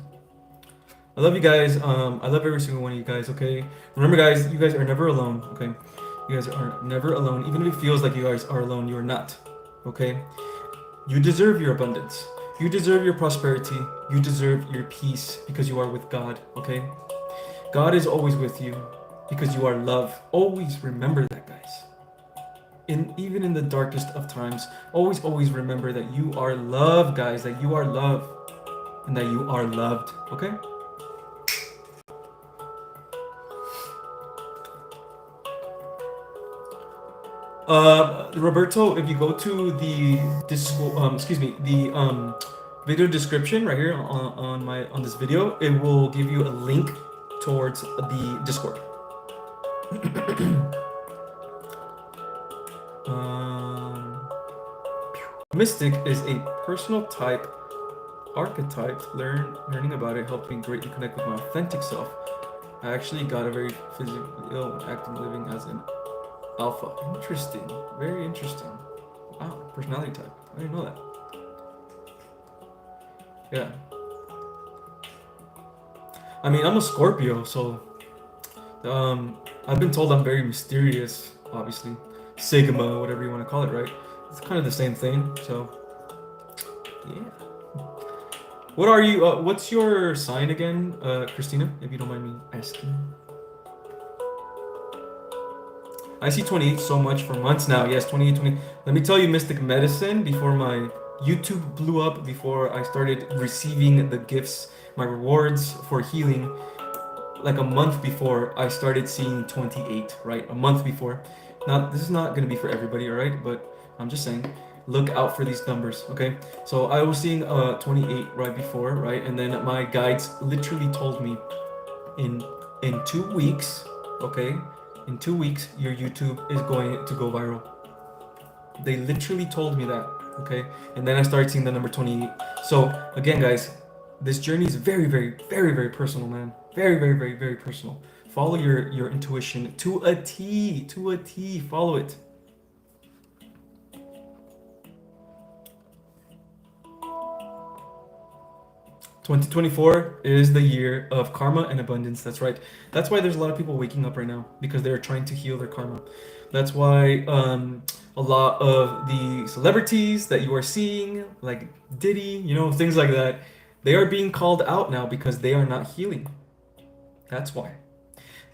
I love you guys. I love every single one of you guys, okay? Remember, guys, you guys are never alone, okay? You guys are never alone. Even if it feels like you guys are alone, you are not, okay? You deserve your abundance. You deserve your prosperity. You deserve your peace because you are with God, okay? God is always with you because you are love. Always remember that, guys. Even in the darkest of times, always remember that you are love, guys, that you are love and that you are loved, okay? Roberto, if you go to the video description right here on this video, it will give you a link towards the Discord. Mystic is a personal type, archetype. Learning about it helped me greatly connect with my authentic self. I actually got a very physical, active living as an Alpha. Interesting. Very interesting. Wow. Personality type. I didn't know that. Yeah. I mean, I'm a Scorpio, so I've been told I'm very mysterious, obviously. Sigma, whatever you want to call it, right? It's kind of the same thing, so yeah. What are you, what's your sign again, Christina, if you don't mind me asking? I see 28 so much for months now. Yes, 28, 20. Let me tell you, Mystic Medicine, before my YouTube blew up, before I started receiving the gifts, my rewards for healing, like a month before, I started seeing 28, right? A month before. Now, this is not going to be for everybody, all right? But I'm just saying, look out for these numbers, okay? So I was seeing 28 right before, right? And then my guides literally told me in 2 weeks, okay? In 2 weeks, your YouTube is going to go viral. They literally told me that. Okay, and then I started seeing the number 28. So again, guys, this journey is very, very, very, very personal, man. Very, very, very, very personal. Follow your intuition to a T, to a T. Follow it. 2024 is the year of karma and abundance. That's right. That's why there's a lot of people waking up right now, because they're trying to heal their karma. That's why a lot of the celebrities that you are seeing, like Diddy, you know, things like that, they are being called out now because they are not healing. That's why.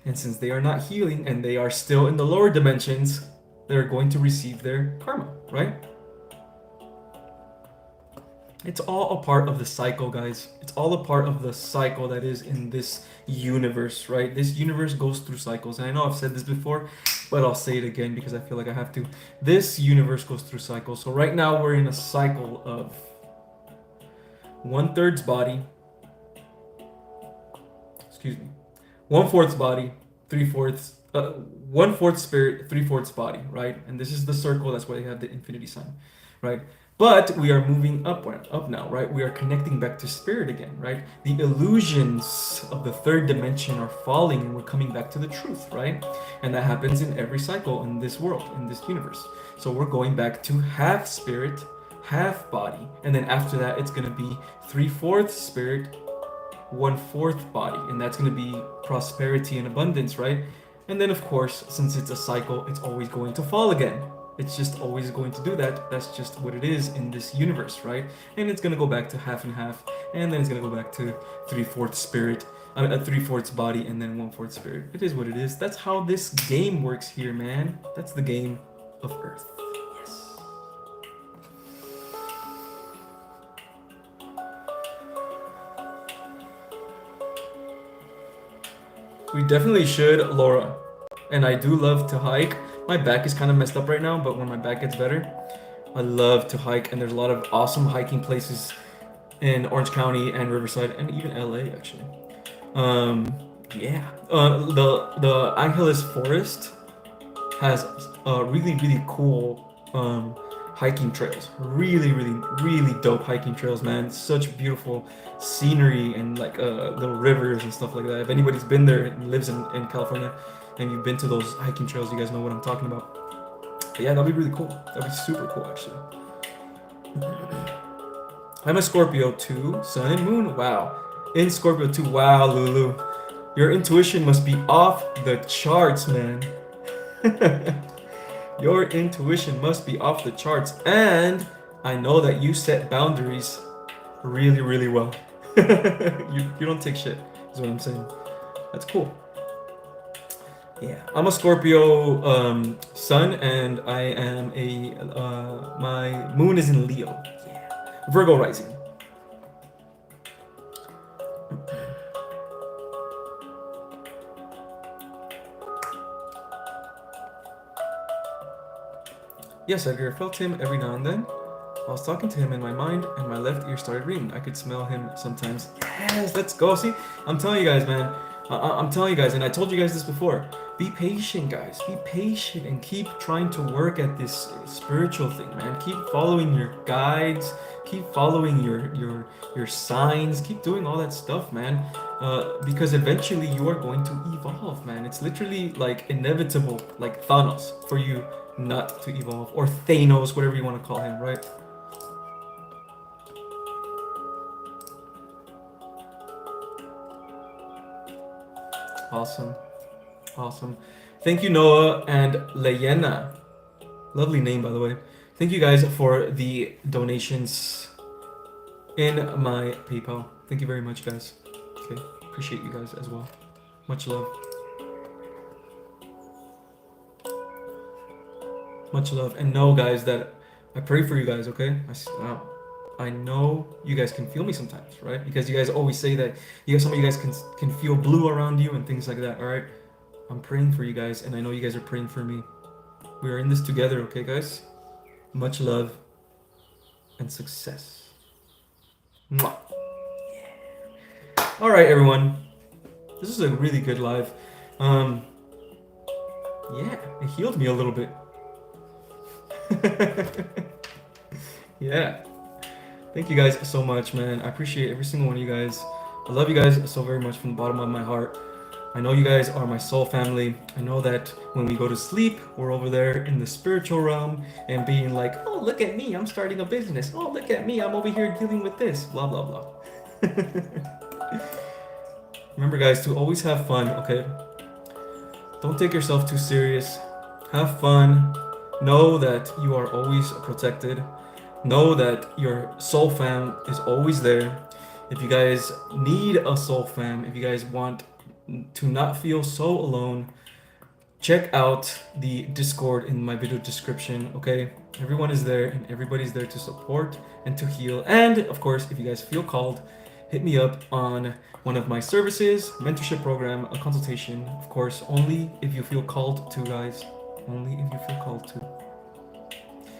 And since they are not healing and they are still in the lower dimensions, they're going to receive their karma, right? It's all a part of the cycle, guys. It's all a part of the cycle that is in this universe, right? This universe goes through cycles. And I know I've said this before, but I'll say it again because I feel like I have to. This universe goes through cycles. So right now we're in a cycle of 1/3 body. Excuse me. 1/4 body, 3/4, 1/4 spirit, 3/4 body, right? And this is the circle. That's why they have the infinity sign, right? But we are moving up now, right? We are connecting back to spirit again, right? The illusions of the third dimension are falling and we're coming back to the truth, right? And that happens in every cycle in this world, in this universe. So we're going back to half spirit, half body. And then after that, it's going to be 3/4 spirit, 1/4 body. And that's going to be prosperity and abundance, right? And then, of course, since it's a cycle, it's always going to fall again. It's just always going to do that. That's just what it is in this universe, right? And it's gonna go back to half and half, and then it's gonna go back to 3/4 spirit, 3/4 body, and then 1/4 spirit. It is what it is. That's how this game works here, man. That's the game of Earth. Yes. We definitely should, Laura. And I do love to hike. My back is kind of messed up right now, but when my back gets better, I love to hike, and there's a lot of awesome hiking places in Orange County and Riverside, and even LA actually. Yeah. The Angeles Forest has really, really cool hiking trails. Really, really, really dope hiking trails, man. Such beautiful scenery and like little rivers and stuff like that. If anybody's been there and lives in California, and you've been to those hiking trails, you guys know what I'm talking about. But yeah, that'd be really cool. That'd be super cool, actually. I'm a Scorpio too, Sun and Moon. Wow. In Scorpio too. Wow, Lulu. Your intuition must be off the charts, man. Your intuition must be off the charts. And I know that you set boundaries really, really well. You don't take shit, is what I'm saying. That's cool. Yeah, I'm a Scorpio sun, and I am my moon is in Leo. Yeah, Virgo rising. Yes, Edgar, I felt him every now and then. I was talking to him in my mind, and my left ear started ringing. I could smell him sometimes. Yes, let's go. See, I'm telling you guys, man. I'm telling you guys, and I told you guys this before. Be patient, guys. Be patient and keep trying to work at this spiritual thing, man. Keep following your guides. Keep following your signs. Keep doing all that stuff, man. Because eventually you are going to evolve, man. It's literally like inevitable, like Thanos, for you not to evolve, or Thanos, whatever you want to call him, right? Awesome. Awesome. Thank you, Noah and Leyena. Lovely name, by the way. Thank you guys for the donations in my PayPal. Thank you very much, guys. Okay. Appreciate you guys as well. Much love. Much love. And know, guys, that I pray for you guys, okay? I know you guys can feel me sometimes, right? Because you guys always say that some of you guys can feel blue around you and things like that, all right? I'm praying for you guys, and I know you guys are praying for me. We are in this together, okay, guys? Much love and success. Mwah. Yeah. All right, everyone. This is a really good live. Yeah, it healed me a little bit. Yeah. Thank you guys so much, man. I appreciate every single one of you guys. I love you guys so very much from the bottom of my heart. I know you guys are my soul family. I know that when we go to sleep, we're over there in the spiritual realm and being like, oh, look at me, I'm starting a business. Oh, look at me, I'm over here dealing with this, blah, blah, blah. Remember, guys, to always have fun, okay? Don't take yourself too serious. Have fun. Know that you are always protected. Know that your soul fam is always there. If you guys need a soul fam, if you guys want to not feel so alone, check out the Discord in my video description, okay? Everyone is there and everybody's there to support and to heal. And of course, if you guys feel called, hit me up on one of my services, mentorship program, a consultation. Of course, only if you feel called to, guys. Only if you feel called to.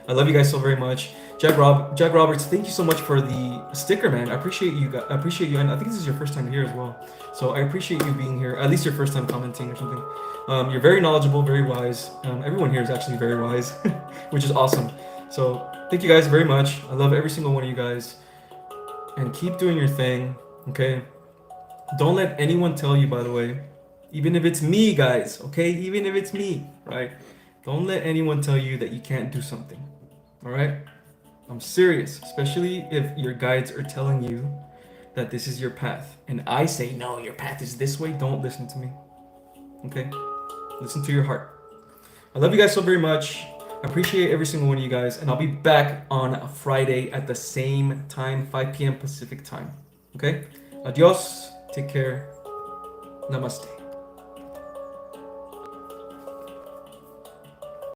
I love you guys so very much. Jack Roberts, thank you so much for the sticker, man. I appreciate you. I appreciate you, and I think this is your first time here as well. So I appreciate you being here. At least your first time commenting or something. You're very knowledgeable, very wise. Everyone here is actually very wise, which is awesome. So thank you guys very much. I love every single one of you guys, and keep doing your thing. Okay. Don't let anyone tell you, by the way, even if it's me, guys. Okay, even if it's me, right? Don't let anyone tell you that you can't do something. All right? I'm serious, especially if your guides are telling you that this is your path. And I say, no, your path is this way. Don't listen to me. Okay? Listen to your heart. I love you guys so very much. I appreciate every single one of you guys. And I'll be back on Friday at the same time, 5 p.m. Pacific time. Okay? Adios. Take care. Namaste.